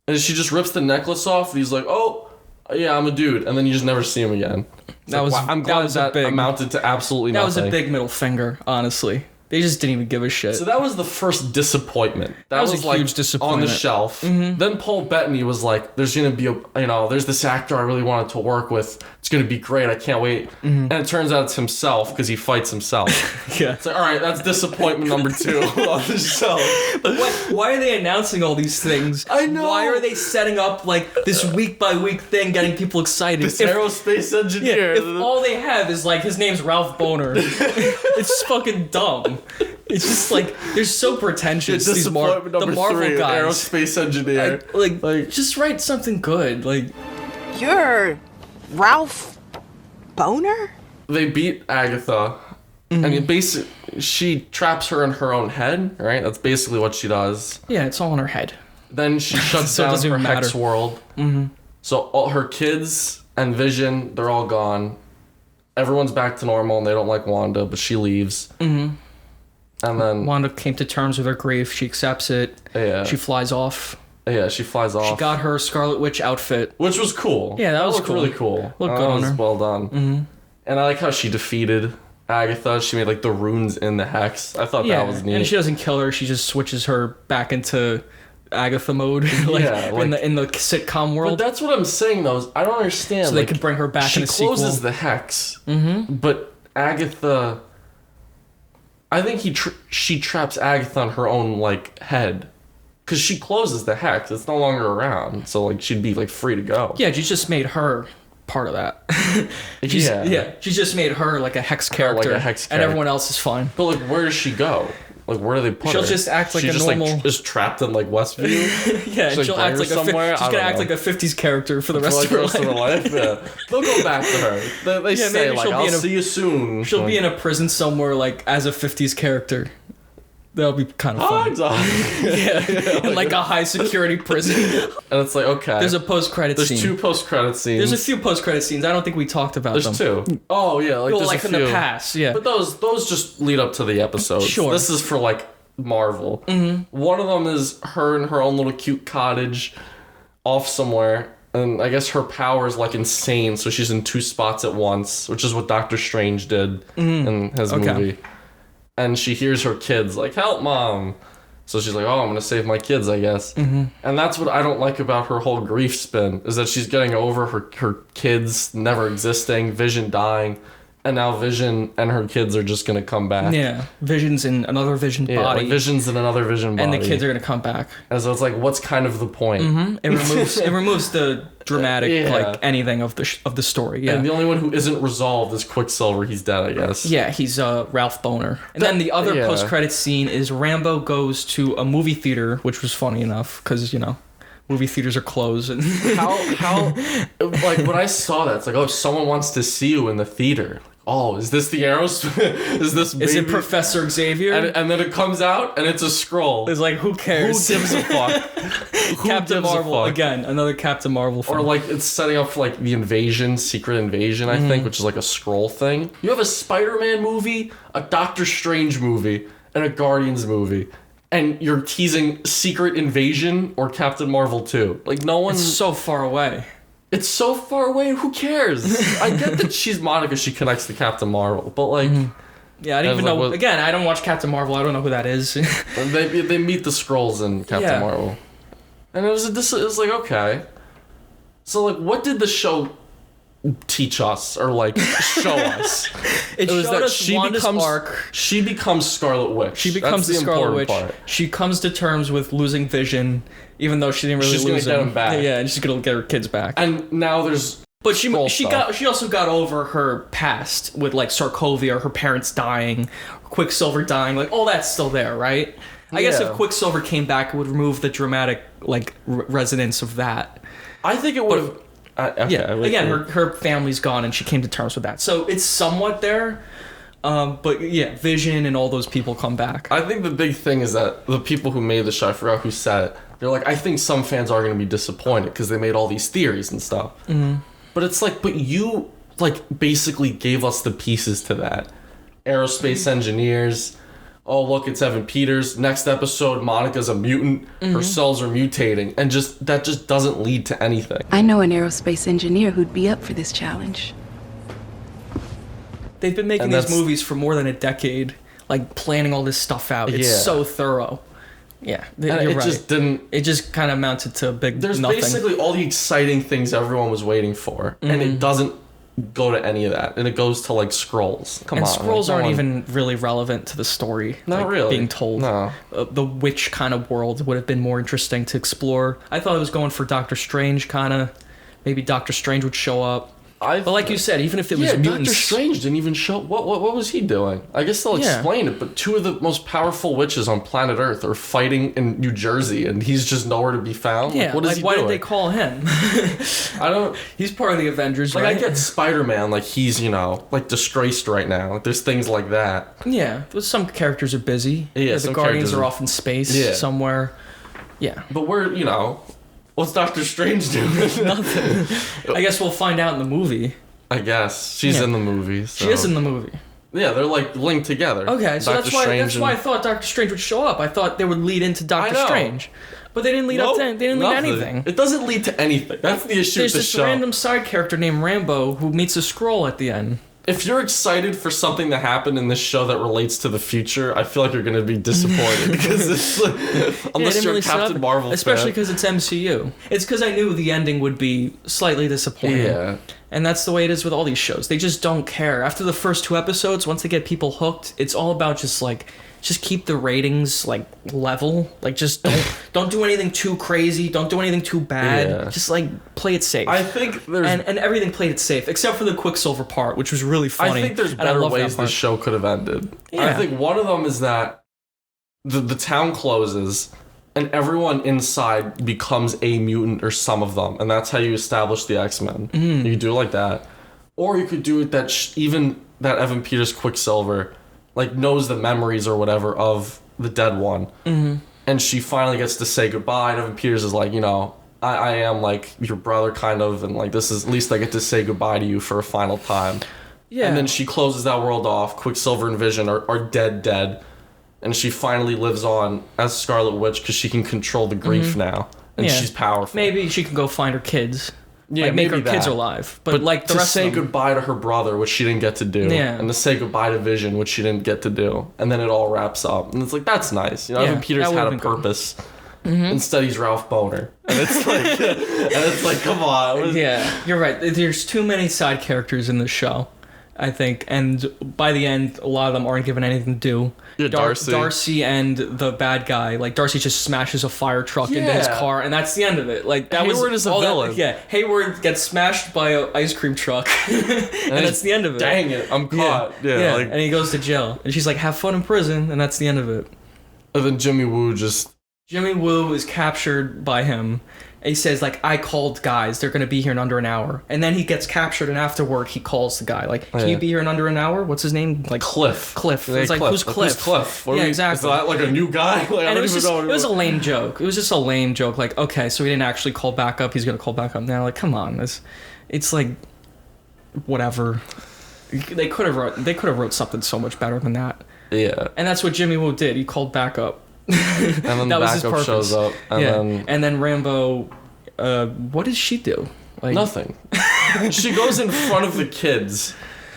And she just rips the necklace off, and he's like, oh, yeah, I'm a dude. And then you just never see him again. I'm glad that amounted to absolutely nothing. That was a big middle finger, honestly. They just didn't even give a shit. So that was the first disappointment. That was a huge disappointment. On the shelf. Mm-hmm. Then Paul Bettany was like, there's going to be there's this actor I really wanted to work with. It's going to be great. I can't wait. Mm-hmm. And it turns out it's himself because he fights himself. Yeah. It's like, all right, that's disappointment number 2 on the shelf. Why are they announcing all these things? I know. Why are they setting up like this week by week thing, getting people excited? This aerospace engineer. Yeah, if all they have is like his name's Ralph Boner, it's just fucking dumb. It's just like they're so pretentious. These the Marvel 3, guys, aerospace engineer. Like, just write something good. Like, you're Ralph Boner. They beat Agatha, and she traps her in her own head. Right, that's basically what she does. Yeah, it's all in her head. Then she shuts down her Hex world. Mm-hmm. So all her kids and Vision, they're all gone. Everyone's back to normal, and they don't like Wanda, but she leaves. Mm-hmm. And then Wanda came to terms with her grief. She accepts it. Yeah. She flies off. Yeah, she flies off. She got her Scarlet Witch outfit, which was cool. Yeah, that was cool. Really cool. Looked good on her. Well done. Mm-hmm. And I like how she defeated Agatha. She made like the runes in the Hex. I thought that was neat. And she doesn't kill her. She just switches her back into Agatha mode, in the sitcom world. But that's what I'm saying though. Is I don't understand. So they could bring her back in a sequel. She closes the Hex, but Agatha I think she traps Agatha on her own, like, head. Because she closes the hex. It's no longer around. So, like, she'd be, like, free to go. Yeah, she just made her part of that. She just made her, like, a hex character. And everyone else is fine. But, like, where does she go? Like, where do they put her? She'll just act like a normal... Like, is trapped in, like, Westview? Yeah, and she'll act like somewhere. She's gonna act like a 50s character for the rest of her life. Yeah. They'll go back to her. They say, like, I'll see you soon. She'll be in a prison somewhere, like, as a 50s character. That'll be kind of fun. Yeah, in like a high security prison. And it's like, okay. There's a post-credit scene. There's 2 post-credit scenes. There's a few post-credit scenes. I don't think we talked about them. There's 2. Oh, yeah. Like, like in the past, yeah. But those just lead up to the episodes. Sure. This is for, like, Marvel. Mm-hmm. One of them is her in her own little cute cottage off somewhere. And I guess her power is, like, insane. So she's in 2 spots at once, which is what Doctor Strange did in his movie. And she hears her kids like, help, Mom. So she's like, oh, I'm going to save my kids, I guess. Mm-hmm. And that's what I don't like about her whole grief spin, is that she's getting over her kids never existing, Vision dying, and now Vision and her kids are just going to come back. Yeah, Vision's in another Vision body. Like Vision's in another Vision body. And the kids are going to come back. And so it's like, what's kind of the point? Mm-hmm. It removes the dramatic, like, anything of the story. Yeah. And the only one who isn't resolved is Quicksilver. He's dead, I guess. Yeah, he's Ralph Boner. And then the other post-credit scene is Rambo goes to a movie theater, which was funny enough, because, movie theaters are closed. And how like, when I saw that, it's like, oh, someone wants to see you in the theater. Oh, is this the arrows? Is it Professor Xavier? And then it comes out and it's a scroll. It's like, who cares? Who gives a fuck? Captain Marvel again, another Captain Marvel film. Or like it's setting up for like the invasion, Secret Invasion, I think, which is like a scroll thing. You have a Spider-Man movie, a Doctor Strange movie, and a Guardians movie. And you're teasing Secret Invasion or Captain Marvel 2. Like, no one... It's so far away. It's so far away, who cares? I get that she's Monica, she connects to Captain Marvel, but like... Yeah, I didn't even know... Again, I don't watch Captain Marvel, I don't know who that is. They meet the Skrulls in Captain Marvel. And it was like, okay. So, like, what did the show teach us or, like, show us? It was that she becomes Scarlet Witch. She becomes the Scarlet Witch. Part. She comes to terms with losing Vision, even though she didn't really lose him. Get him back. Yeah, and she's gonna get her kids back. And now there's... But she also got over her past with, like, Sokovia, her parents dying, Quicksilver dying, like, all that's still there, right? I guess if Quicksilver came back, it would remove the dramatic, like, resonance of that. I think it would have... Again, her family's gone and she came to terms with that. So it's somewhat there. But yeah, Vision and all those people come back. I think the big thing is that the people who made the show, I forgot who said it, they're like, I think some fans are going to be disappointed because they made all these theories and stuff. Mm-hmm. But it's like, but you, like, basically gave us the pieces to that. Aerospace engineers... Oh, look, it's Evan Peters. Next episode, Monica's a mutant. Mm-hmm. Her cells are mutating. And that just doesn't lead to anything. I know an aerospace engineer who'd be up for this challenge. They've been making these movies for more than a decade, like planning all this stuff out. It's so thorough. Yeah, you're right. It just kind of amounted to nothing. There's basically all the exciting things everyone was waiting for. Mm-hmm. And it doesn't go to any of that, and it goes to like Skrulls. Come on, Skrulls aren't even really relevant to the story. Not really being told. No, the witch kind of world would have been more interesting to explore. I thought it was going for Doctor Strange kind of. Maybe Doctor Strange would show up. But like you said, even if it was mutants... Doctor Strange didn't even show... What was he doing? I guess they'll explain it, but 2 of the most powerful witches on planet Earth are fighting in New Jersey, and he's just nowhere to be found? Yeah, like, what is he why doing? Did they call him? I don't... He's part of the Avengers, like, right? I get Spider-Man, like, he's, like, disgraced right now. Like, there's things like that. Yeah, but some characters are busy. Yeah, the Guardians are off in space somewhere. Yeah. But we're, what's Doctor Strange doing? Nothing. I guess we'll find out in the movie. I guess she's in the movie. So. She is in the movie. Yeah, they're like linked together. Okay, so that's why I thought Doctor Strange would show up. I thought they would lead into Doctor Strange, but they didn't lead up to. They didn't lead anything. It doesn't lead to anything. That's the issue with the show. There's this random side character named Rambo who meets a Skrull at the end. If you're excited for something to happen in this show that relates to the future, I feel like you're going to be disappointed because it's unless you're a Captain Marvel fan. Especially because it's MCU. It's because I knew the ending would be slightly disappointing. Yeah. And that's the way it is with all these shows. They just don't care. After the first 2 episodes, once they get people hooked, it's all about just keep the ratings like level. Like just don't do anything too crazy. Don't do anything too bad. Yeah. Just like play it safe. I think there's and everything played it safe except for the Quicksilver part, which was really funny. I think there's better ways the show could have ended. Yeah. I think one of them is that the town closes and everyone inside becomes a mutant or some of them, and that's how you establish the X-Men. You could do it like that, or you could do it that even that Evan Peters Quicksilver like knows the memories or whatever of the dead one, and she finally gets to say goodbye. And Evan Peters is like, I am like your brother kind of, and like this is at least I get to say goodbye to you for a final time. Yeah. And then she closes that world off. Quicksilver and Vision are dead. And she finally lives on as Scarlet Witch because she can control the grief now. And she's powerful. Maybe she can go find her kids. Yeah, like, make her that. kids alive. But like the to rest say of them, goodbye to her brother, which she didn't get to do. Yeah. And to say goodbye to Vision, which she didn't get to do. And then it all wraps up. And it's like, that's nice. Evan Peters had a purpose. Instead, he's Ralph Boner. And it's like, come on. Yeah, you're right. There's too many side characters in this show, I think, and by the end, a lot of them aren't given anything to do. Yeah, Darcy and the bad guy, like Darcy just smashes a fire truck into his car, and that's the end of it. Like that Hayward is a villain. Hayward gets smashed by an ice cream truck, and that's the end of it. Dang it, I'm caught. Yeah. And he goes to jail, and she's like, "Have fun in prison," and that's the end of it. And then Jimmy Woo is captured by him. He says, like, I called guys. They're going to be here in under an hour. And then he gets captured, and after work, he calls the guy. Like, can you be here in under an hour? What's his name? Like Cliff. It's like, who's Cliff? Who's Cliff? Exactly. Is that like a new guy? Like, and it was a lame joke. It was just a lame joke. Like, okay, so he didn't actually call back up. He's going to call back up now. Like, come on. It's like, whatever. They could have wrote something so much better than that. Yeah. And that's what Jimmy Woo did. He called back up. And then the backup shows up. And then Rambo... what does she do? Like, nothing. She goes in front of the kids,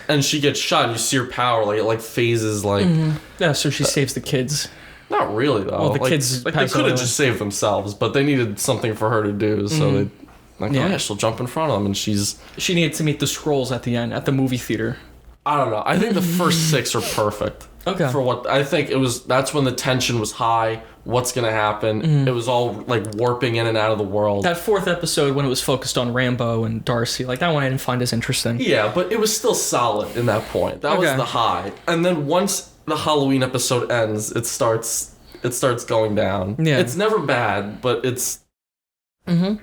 and she gets shot. And you see her power, like it like phases, like. Yeah, so she saves the kids. Not really though. Well, the kids they could have just saved themselves, but they needed something for her to do, so they she'll jump in front of them, and she needed to meet the Skrulls at the end at the movie theater. I don't know. I think the first 6 are perfect. Okay. For what I think it was, that's when the tension was high. What's gonna happen? It was all like warping in and out of the world. That 4th episode when it was focused on Rambo and Darcy, like that one I didn't find as interesting. Yeah, but it was still solid in that point. That was the high. And then once the Halloween episode ends, it starts going down. Yeah. It's never bad, but it's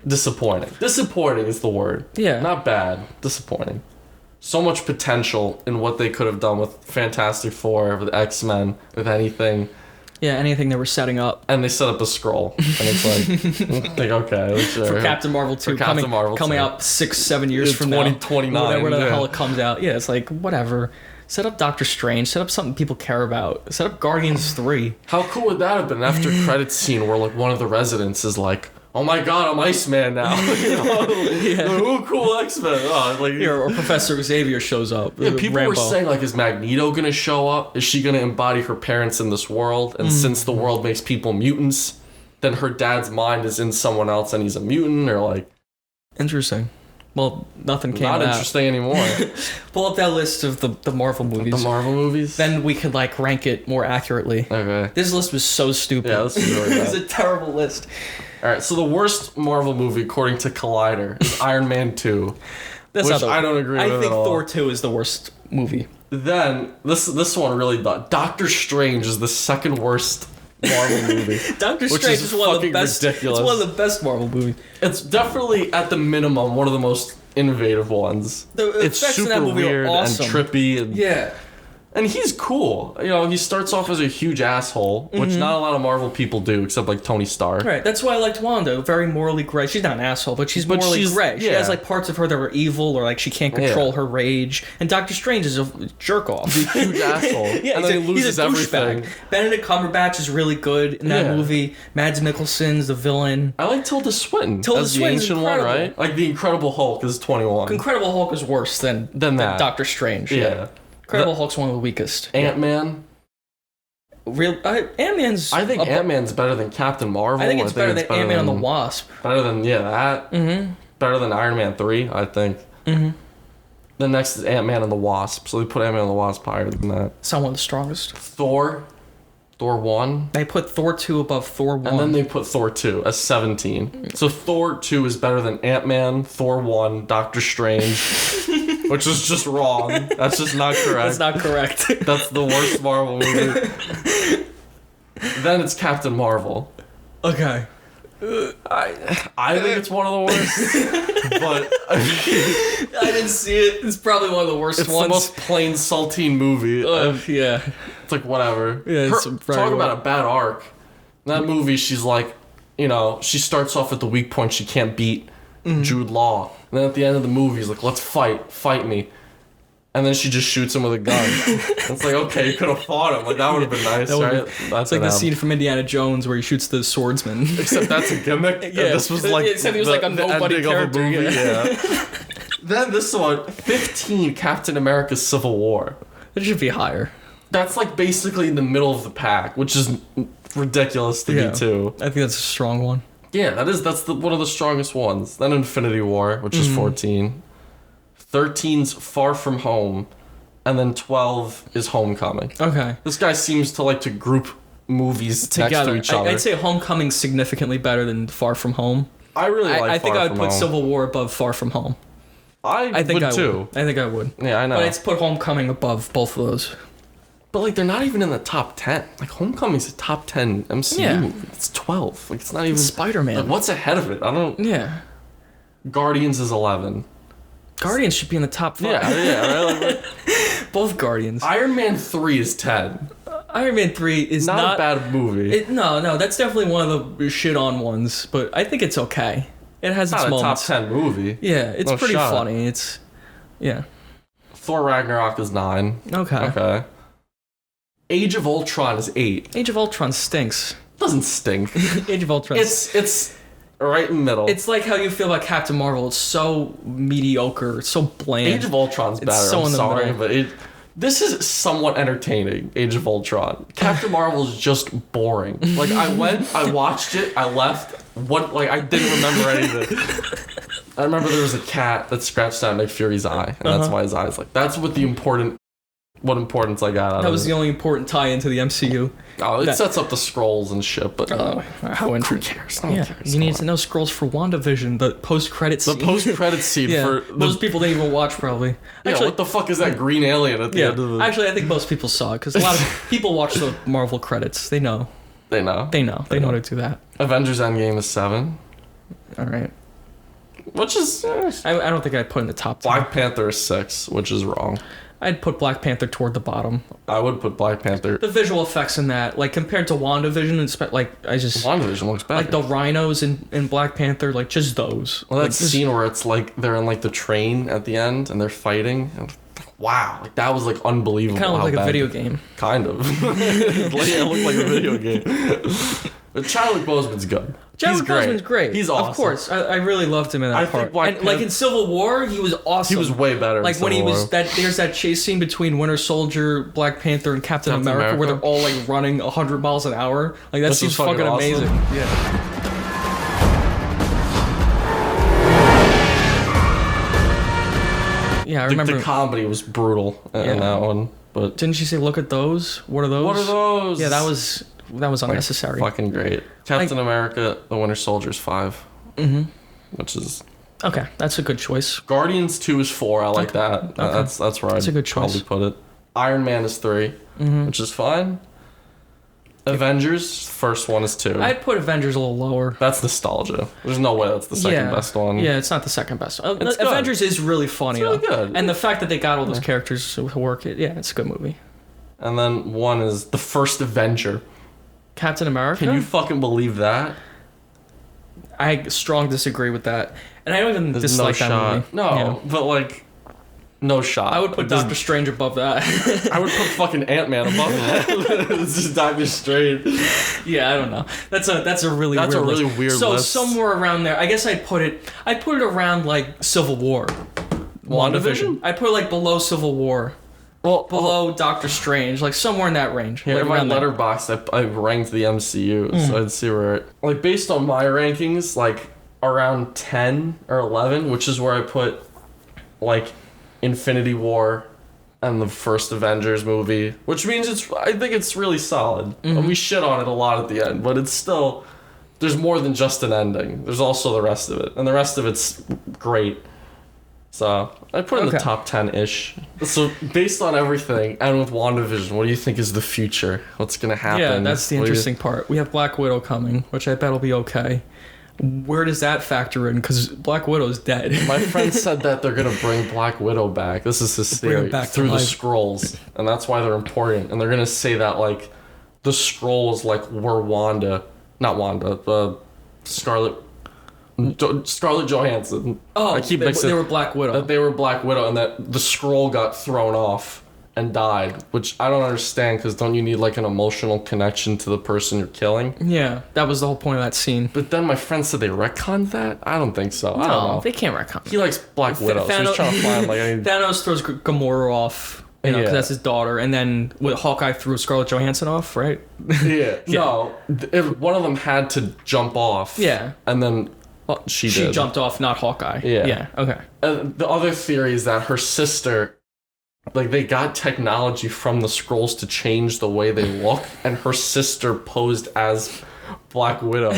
disappointing. Disappointing is the word. Yeah. Not bad. Disappointing. So much potential in what they could have done with Fantastic Four, with X-Men, with anything. Yeah, anything they were setting up. And they set up a scroll. And it's like okay, sure. For Captain Marvel 2 coming out 6-7 years from 2029, now. Whatever the hell it comes out. Yeah, it's like, whatever. Set up Doctor Strange. Set up something people care about. Set up Guardians 3. How cool would that have been? After credits scene where like one of the residents is like, oh my god, I'm Iceman now. Ooh, cool X-Men. Or Professor Xavier shows up. Yeah, people were saying, like, is Magneto going to show up? Is she going to embody her parents in this world? And since the world makes people mutants, then her dad's mind is in someone else and he's a mutant? Or, like... Interesting. Well, nothing came out. Not interesting anymore. Pull up that list of the Marvel movies. The Marvel movies? Then we could, like, rank it more accurately. Okay. This list was so stupid. Yeah, this is really bad. It's a terrible list. Alright, so the worst Marvel movie, according to Collider, is Iron Man 2. That's which I don't agree with at all. I think Thor 2 is the worst movie. Then, this one really... Doctor Strange is the second worst Marvel movie. Doctor Strange is one of the best. Ridiculous. It's one of the best Marvel movies. It's definitely, at the minimum, one of the most innovative ones. It's super weird awesome. And trippy. And, yeah. And he's cool. You know, he starts off as a huge asshole, which not a lot of Marvel people do, except like Tony Stark. Right. That's why I liked Wanda. Very morally gray. She's not an asshole, but she's morally gray. She has like parts of her that are evil, or like she can't control her rage. And Doctor Strange is a jerk off. He's a huge asshole. And then he loses everything. Benedict Cumberbatch is really good in that movie. Mads Mikkelsen's the villain. I like Tilda Swinton. Tilda Swinton's the ancient one, right? Like the Incredible Hulk is 21. Incredible Hulk is worse than that. Doctor Strange. Yeah. Incredible Hulk's one of the weakest. Ant-Man. Ant-Man's... I think Ant-Man's better than Captain Marvel. I think it's better than Ant-Man and the Wasp. Better than, that. Mm-hmm. Better than Iron Man 3, I think. Mm-hmm. The next is Ant-Man and the Wasp. So they put Ant-Man and the Wasp higher than that. It's not one of the strongest. Thor 1. They put Thor 2 above Thor 1. And then they put Thor 2 as 17. So Thor 2 is better than Ant-Man, Thor 1, Doctor Strange, which is just wrong. That's just not correct. That's not correct. That's the worst Marvel movie. Then it's Captain Marvel. Okay. I think it's one of the worst, but I didn't see it. It's probably one of the worst it's ones. the most plain saltine movie. Yeah. It's like whatever. Yeah, Talk about a bad arc. In that movie, she's like, she starts off at the weak point. She can't beat Jude Law, and then at the end of the movie, he's like, "Let's fight me." And then she just shoots him with a gun. It's like, okay, you could have fought him. Like, that would have been nice, right? It's like the scene from Indiana Jones where he shoots the swordsman. Except that's a gimmick. Yeah. This was like except he was like a nobody character. Yeah. Then this one, 15, Captain America Civil War. It should be higher. That's like basically in the middle of the pack, which is ridiculous to me too. I think that's a strong one. Yeah, that's one of the strongest ones. Then Infinity War, which is 14. 13's Far From Home, and then 12 is Homecoming. Okay. This guy seems to like to group movies together. Next to each other. I'd say Homecoming's significantly better than Far From Home. I really like I think I would put Home. Civil War above Far From Home. I think I too. Would. I think I would. Yeah, I know. But I'd put Homecoming above both of those. But like, they're not even in the top 10. Like, Homecoming's a top 10 MCU movie. It's 12. Like, it's not even Spider-Man. Like, what's ahead of it? I don't. Yeah. Guardians is 11. Guardians should be in the top 5. Yeah, right? Both Guardians. Iron Man 3 is 10. Iron Man 3 is not a bad movie. No, that's definitely one of the shit-on ones, but I think it's okay. It has its moments. It's not a top 10 movie. Yeah, it's pretty funny. Yeah. Thor Ragnarok is 9. Okay. Age of Ultron is 8. Age of Ultron stinks. Doesn't stink. Age of Ultron. It's right in the middle. It's like how you feel about Captain Marvel. It's so mediocre. It's so bland. Age of Ultron's better. So I'm sorry, but this is somewhat entertaining. Age of Ultron. Captain Marvel is just boring. Like, I watched it, I left. I didn't remember anything. I remember there was a cat that scratched out Nick Fury's eye, and that's why his eye's like. That's what importance I got out of it. That was the only important tie into the MCU. Oh, it sets up the scrolls and shit, but how interesting. Who cares? No one cares. You need to know scrolls for WandaVision, the post-credit scene. The post-credit scene for... most people didn't even watch, probably. Actually, what the fuck is that green alien at the end of the... Actually, I think most people saw it, because a lot of people watch the Marvel credits. They know. They know how to do that. Avengers Endgame is 7. All right. Which is... I don't think I'd put in the top 10. Black Panther is 6, which is wrong. I'd put Black Panther toward the bottom. I would put Black Panther. The visual effects in that, like compared to WandaVision, WandaVision looks better. Like the rhinos in Black Panther, like just those. Well, that like, scene where it's like they're in like the train at the end and they're fighting. And, wow, like that was like unbelievable. Kind of looked like a video game. Kind of. It looked like a video game. But Chadwick Boseman's good. Chadwick Boseman's great. He's awesome. Of course, I really loved him in that part. Think like in Civil War, he was awesome. He was way better. Like when he was there's that chase scene between Winter Soldier, Black Panther, and Captain America, where they're all like running 100 miles an hour. Like that seems fucking amazing. Yeah. Yeah, I remember the comedy was brutal in that one. But didn't she say, "Look at those"? What are those? What are those? Yeah, that was unnecessary. Fucking great. Captain America: The Winter Soldier's 5. Which is okay. That's a good choice. Guardians 2 is 4. I like that. Okay. That's where I'd probably put it. Iron Man is 3, which is fine. Avengers, first one is 2. I'd put Avengers a little lower. That's nostalgia. There's no way that's the second best one. Yeah, it's not the second best. Avengers is really funny. It's really good. And the fact that they got all those characters to work, it's a good movie. And then 1 is the first Avenger. Captain America? Can you fucking believe that? I strong disagree with that. And I don't even dislike that movie. No, but like... No shot. I would put Doctor Strange above that. I would put fucking Ant-Man above that. It's just Doctor Strange. Yeah, I don't know. That's a really weird list. So somewhere around there, I guess I'd put it around like Civil War. WandaVision? I'd put it like below Civil War. Well, below Doctor Strange, like somewhere in that range. Here, like in my Letterboxd, I ranked the MCU, so I'd see where like based on my rankings, like around 10 or 11, which is where I put like Infinity War and the first Avengers movie, which means I think it's really solid. We shit on it a lot at the end, but it's still, there's more than just an ending. There's also the rest of it, and the rest of it's great. So I put it in the top 10-ish. So based on everything, and with WandaVision, what do you think is the future? What's gonna happen? Yeah, that's the interesting part. We have Black Widow coming, which I bet will be okay. Where does that factor in? Because Black Widow's dead. My friend said that they're gonna bring Black Widow back. This is his theory, through the Skrulls, and that's why they're important. And they're gonna say that like the Skrulls like were Scarlett Johansson. Oh, I keep mixing. They were Black Widow. That they were Black Widow, and that the Skrull got thrown off and died, which I don't understand, because don't you need like an emotional connection to the person you're killing? Yeah, that was the whole point of that scene. But then my friend said they retconned that? I don't think so. I don't know. They can't retcon. He likes Black Widow, so he's trying to find like... Thanos throws Gamora off, because that's his daughter, and then Hawkeye threw Scarlett Johansson off, right? Yeah. No, one of them had to jump off. Yeah. And then... She jumped off, not Hawkeye. Yeah. Okay. The other theory is that her sister, like, they got technology from the Skrulls to change the way they look, and her sister posed as Black Widow.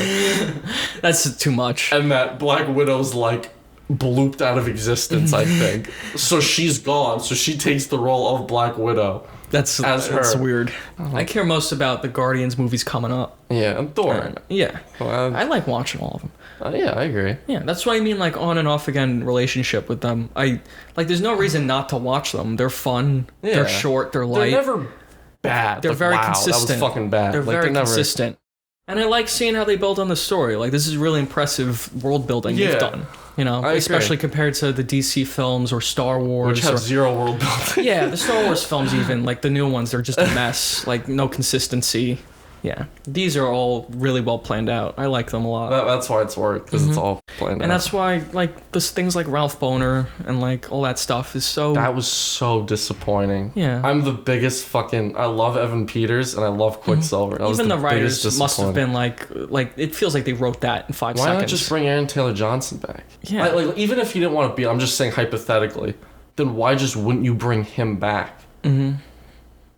That's too much. And that Black Widow's, like, blooped out of existence, I think. So she's gone, so she takes the role of Black Widow. That's weird. I care most about the Guardians movies coming up. Yeah, and Thor. Yeah. Well, I like watching all of them. Yeah, I agree. Yeah, that's what I mean, like, on and off again relationship with them. There's no reason not to watch them. They're fun. Yeah. They're short. They're light. They're never bad. They're very consistent. That was fucking bad. They're very consistent. And I like seeing how they build on the story. Like, this is really impressive world building they've done. You know, especially compared to the DC films or Star Wars. Which have zero world building. Yeah, the Star Wars films even, like the new ones, they're just a mess. Like, no consistency. Yeah. These are all really well planned out. I like them a lot. That's why it's worked, because it's all planned out. And that's why, like, this things like Ralph Boner and, like, all that stuff is so... That was so disappointing. Yeah. I'm the biggest fucking... I love Evan Peters, and I love Quicksilver. That even was the writers must have been, like, it feels like they wrote that in 5 seconds. Why not just bring Aaron Taylor Johnson back? Yeah. Like, even if he didn't want to be... I'm just saying hypothetically. Then why just wouldn't you bring him back? Mm-hmm.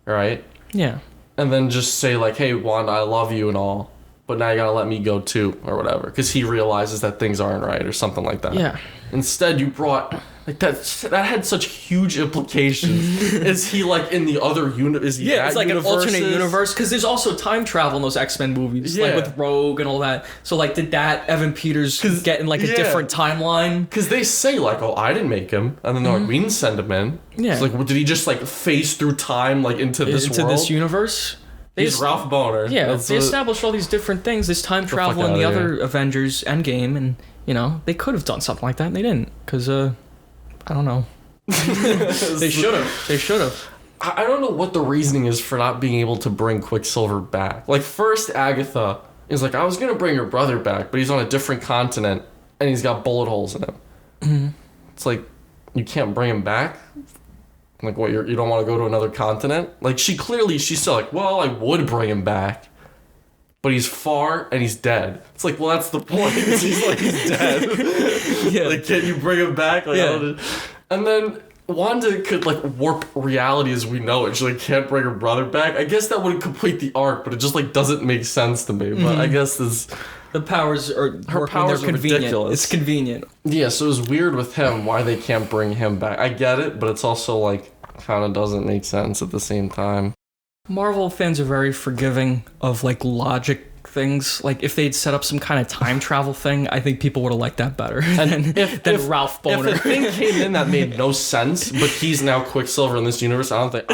Right? Yeah. And then just say, like, hey, Wanda, I love you and all, but now you gotta let me go too, or whatever. Because he realizes that things aren't right, or something like that. Yeah. Instead, you brought... Like, that had such huge implications. Is he, like, in the other universe? Yeah, it's like an alternate universe. Because there's also time travel in those X-Men movies. Like, with Rogue and all that. So, like, did that Evan Peters get in, like, a different timeline? Because they say, like, oh, I didn't make him. And then they're like, we didn't send him in. Yeah. It's like, well, did he just, like, phase through time, like, into this world? Into this universe? He's Ralph Boner. Yeah, they established all these different things. This time travel in the other Avengers Endgame. And, you know, they could have done something like that, and they didn't. Because, I don't know. They should have. I don't know what the reasoning is for not being able to bring Quicksilver back. Like, first Agatha is like, I was going to bring your brother back, but he's on a different continent, and he's got bullet holes in him. Mm-hmm. It's like, you can't bring him back? Like, what, you don't want to go to another continent? Like, she's still like, well, I would bring him back, but he's far and he's dead. It's like, well, that's the point. He's dead. Yeah. Like, can't you bring him back? Like, and then Wanda could, like, warp reality as we know it. She, like, can't bring her brother back. I guess that would complete the arc, but it just, like, doesn't make sense to me. But I guess the powers are... Her powers are ridiculous. It's convenient. Yeah, so it was weird with him why they can't bring him back. I get it, but it's also, like, kind of doesn't make sense at the same time. Marvel fans are very forgiving of, like, logic things. Like, if they'd set up some kind of time travel thing, I think people would have liked that better than Ralph Boner. If a thing came in that made no sense, but he's now Quicksilver in this universe, I wouldn't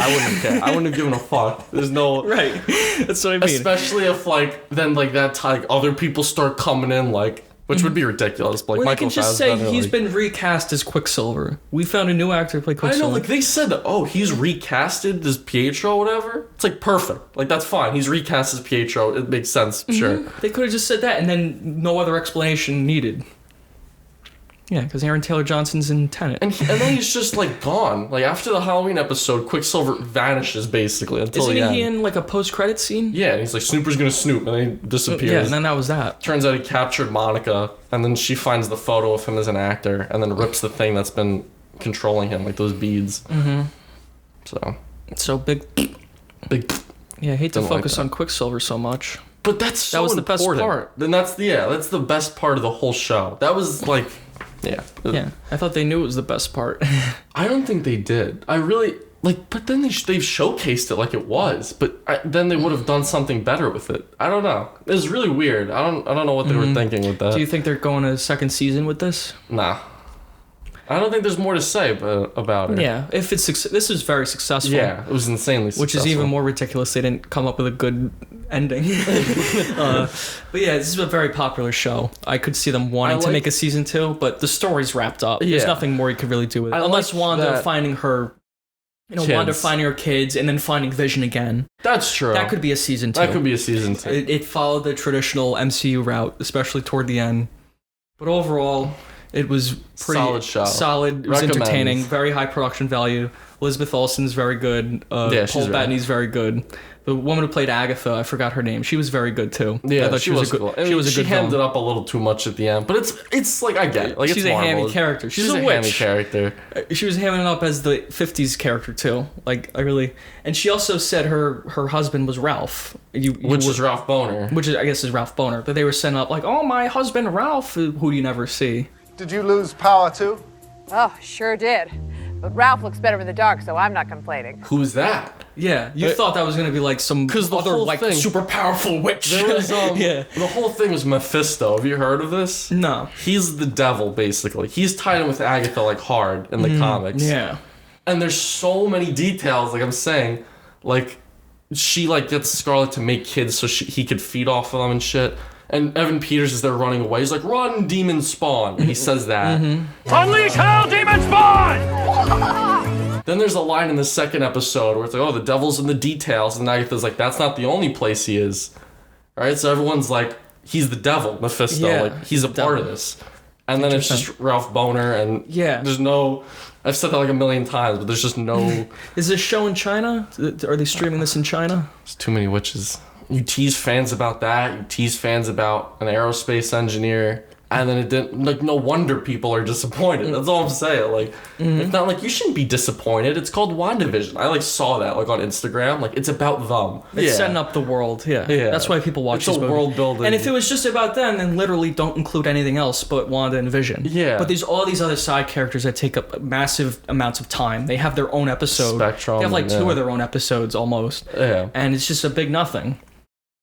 care. I wouldn't have given a fuck. There's no... Right. That's what I mean. Especially if, like, then, like, that time, other people start coming in, like... Which would be ridiculous. Like, Michael can just say he's been recast as Quicksilver. We found a new actor to play Quicksilver. I know, like, they said, oh, he's recasted as Pietro or whatever. It's, like, perfect. Like, that's fine. He's recast as Pietro. It makes sense, sure. They could have just said that, and then no other explanation needed. Yeah, because Aaron Taylor Johnson's in Tenet. And then he's just, like, gone. Like, after the Halloween episode, Quicksilver vanishes, basically, until the end. Isn't he in, like, a post-credit scene? Yeah, and he's like, Snooper's gonna snoop, and then he disappears. Yeah, and then that was that. Turns out he captured Monica, and then she finds the photo of him as an actor, and then rips the thing that's been controlling him, like those beads. Mm-hmm. So big. Yeah, I hate to focus on Quicksilver so much. But that was the best part. Then that's the best part of the whole show. That was like, yeah. Yeah, I thought they knew it was the best part. I don't think they did. I really like, but then they've showcased it like it was. But then they would have done something better with it. I don't know. It was really weird. I don't know what they were thinking with that. Do you think they're going a second season with this? Nah. I don't think there's more to say about it. Yeah, if this is very successful. Yeah, it was insanely successful. Which is even more ridiculous. They didn't come up with a good ending. But yeah, this is a very popular show. I could see them wanting to make a season 2, but the story's wrapped up. There's nothing more you could really do with it. Unless Wanda finding her... Wanda finding her kids and then finding Vision again. That's true. That could be a season 2. It followed the traditional MCU route, especially toward the end. But overall... It was pretty solid show. Solid. It was entertaining. Very high production value. Elizabeth Olsen's very good. Paul Bettany's very good. The woman who played Agatha, I forgot her name. She was very good too. Yeah, I thought she was cool. She hammed it up a little too much at the end, but it's like I get it. Like she's it's a hammy character. She's a witch. Hammy character. She was hamming it up as the '50s character too. Like I really, and she also said her husband was Ralph. Which is Ralph Boner. Which I guess is Ralph Boner. But they were setting up like, oh, my husband Ralph, who you never see. Did you lose power too? Oh, sure did. But Ralph looks better in the dark, so I'm not complaining. Who's that? Yeah, you thought that was going to be like some other like super powerful witch. There was, the whole thing was Mephisto. Have you heard of this? No. He's the devil, basically. He's tied in with Agatha like hard in the comics. Yeah. And there's so many details, like I'm saying, like she like gets Scarlet to make kids so he could feed off of them and shit. And Evan Peters is there running away. He's like, "Run, demon spawn!" And he says that. Unleash hell, demon spawn! Then there's a line in the second episode where it's like, "Oh, the devil's in the details," and Agatha's like, "That's not the only place he is." All right, so everyone's like, "He's the devil, Mephisto. Yeah, like he's a part of this." And then it's just Ralph Boner, and there's no. I've said that like a million times, but there's just no. Is this show in China? Are they streaming this in China? There's too many witches. You tease fans about that. You tease fans about an aerospace engineer, and then it didn't. Like, no wonder people are disappointed. That's all I'm saying. Like, it's not like you shouldn't be disappointed. It's called WandaVision. I like saw that like on Instagram. Like, it's about them. It's setting up the world. Yeah. That's why people watch this movie. It's a world building. And if it was just about them, then literally don't include anything else but Wanda and Vision. Yeah. But there's all these other side characters that take up massive amounts of time. They have their own episode. Spectrum. They have like 2 of their own episodes almost. Yeah. And it's just a big nothing.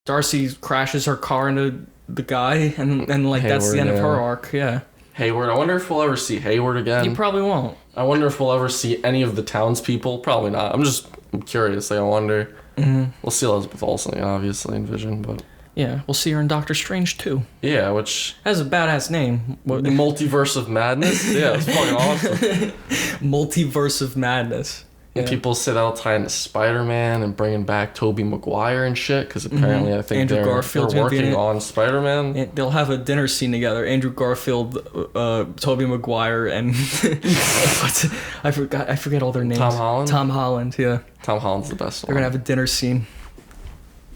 Darcy crashes her car into the guy, and like Hayward, that's the end of her arc. Yeah. Hayward. I wonder if we'll ever see Hayward again. You probably won't. I wonder if we'll ever see any of the townspeople. Probably not. I'm curious. Like, I wonder. We'll see Elizabeth Olsen, obviously, in Vision, but. Yeah, we'll see her in Doctor Strange too. Yeah, which has a badass name. The Multiverse of Madness. Yeah, it's fucking awesome. Multiverse of Madness. And people say that'll tie into Spider-Man and bringing back Tobey Maguire and shit, because apparently I think they're working on Spider-Man. They'll have a dinner scene together. Andrew Garfield, Tobey Maguire, and I forget all their names. Tom Holland? Tom Holland, yeah. Tom Holland's the best one. They're going to have a dinner scene.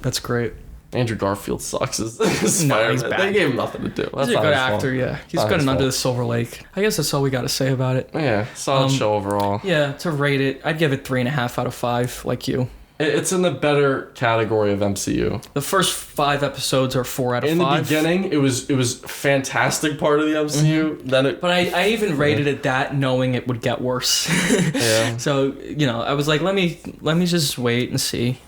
That's great. Andrew Garfield sucks as Spider-Man. No, he's bad. They gave him nothing to do. He's a good actor, yeah. He's good in Under the Silver Lake. I guess that's all we got to say about it. Yeah, solid show overall. Yeah, to rate it, I'd give it 3.5 out of 5, like you. It's in the better category of MCU. The first 5 episodes are 4 out of 5. In the beginning, it was fantastic part of the MCU. Then but I even rated it that knowing it would get worse. Yeah. So I was like, let me just wait and see.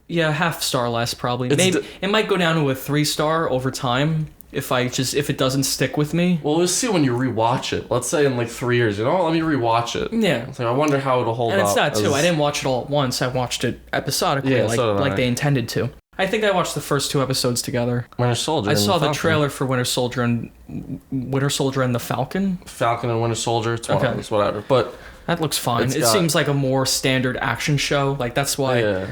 Yeah, half star less probably. Maybe it might go down to a 3-star over time if it doesn't stick with me. Well, we'll see when you rewatch it. Let's say in like 3 years, let me rewatch it. Yeah. It's like, I wonder how it'll hold up. And it's that too. I didn't watch it all at once. I watched it episodically, like they intended to. I think I watched the first 2 episodes together. Winter Soldier. I saw the trailer for Winter Soldier and the Falcon. Falcon and Winter Soldier. It's one of those, whatever. But that looks fine. It seems like a more standard action show. Like that's why. Yeah.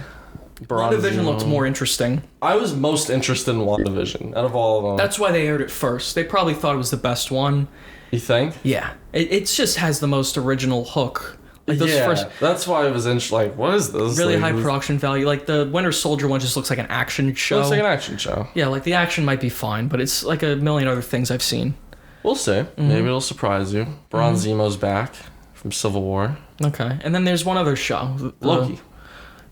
WandaVision looked more interesting. I was most interested in WandaVision out of all of them. That's why they aired it first. They probably thought it was the best one. You think? Yeah. It just has the most original hook. Like that's why it was like, what is this? Really high production value. Like the Winter Soldier one just looks like an action show. Looks like an action show. Yeah, like the action might be fine, but it's like a million other things I've seen. We'll see. Maybe it'll surprise you. Baron Zemo's back from Civil War. Okay, and then there's one other show, Loki.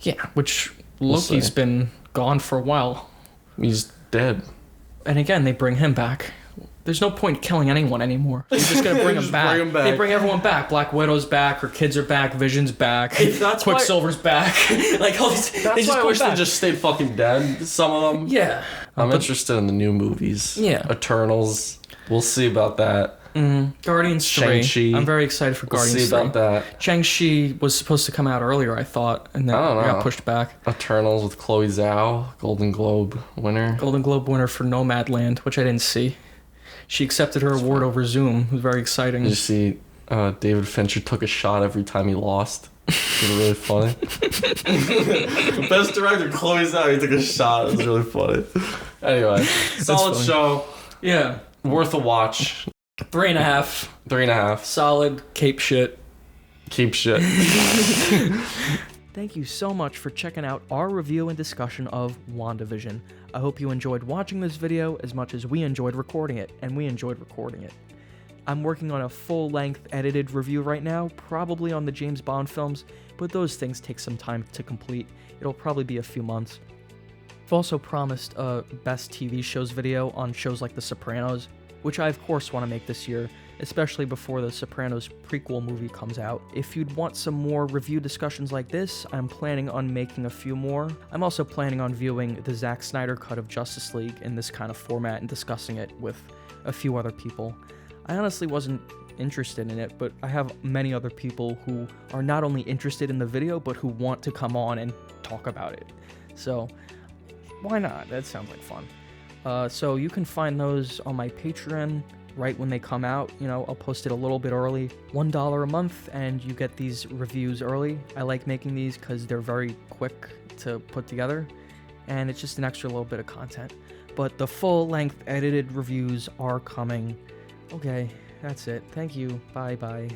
Yeah, which Loki's been gone for a while. He's dead. And again, they bring him back. There's no point killing anyone anymore. You're just gonna bring him back. They bring everyone back. Black Widow's back. Her kids are back. Vision's back. Quicksilver's back. Like all these. That's why I wish they just stayed fucking dead. Some of them. Yeah. I'm interested in the new movies. Yeah. Eternals. We'll see about that. Guardians 3. Shang-Chi. I'm very excited for Guardians 3. We'll see about that. Shang-Chi was supposed to come out earlier, I thought, and then it got pushed back. Eternals with Chloe Zhao, Golden Globe winner. Golden Globe winner for Nomadland, which I didn't see. She accepted her award over Zoom. It was very exciting. Did you see David Fincher took a shot every time he lost? It was really funny. Best director, Chloe Zhao, he took a shot. It was really funny. Anyway, solid show. Yeah. Worth a watch. 3.5. 3.5. Solid cape shit. Keep shit. Thank you so much for checking out our review and discussion of WandaVision. I hope you enjoyed watching this video as much as we enjoyed recording it, and we enjoyed recording it. I'm working on a full-length edited review right now, probably on the James Bond films, but those things take some time to complete. It'll probably be a few months. I've also promised a best TV shows video on shows like The Sopranos, which I of course want to make this year, especially before the Sopranos prequel movie comes out. If you'd want some more review discussions like this, I'm planning on making a few more. I'm also planning on viewing the Zack Snyder cut of Justice League in this kind of format and discussing it with a few other people. I honestly wasn't interested in it, but I have many other people who are not only interested in the video, but who want to come on and talk about it. So, why not? That sounds like fun. So you can find those on my Patreon right when they come out. You know, I'll post it a little bit early. $1 a month, and you get these reviews early. I like making these because they're very quick to put together, and it's just an extra little bit of content. But the full-length edited reviews are coming. Okay, that's it. Thank you. Bye-bye.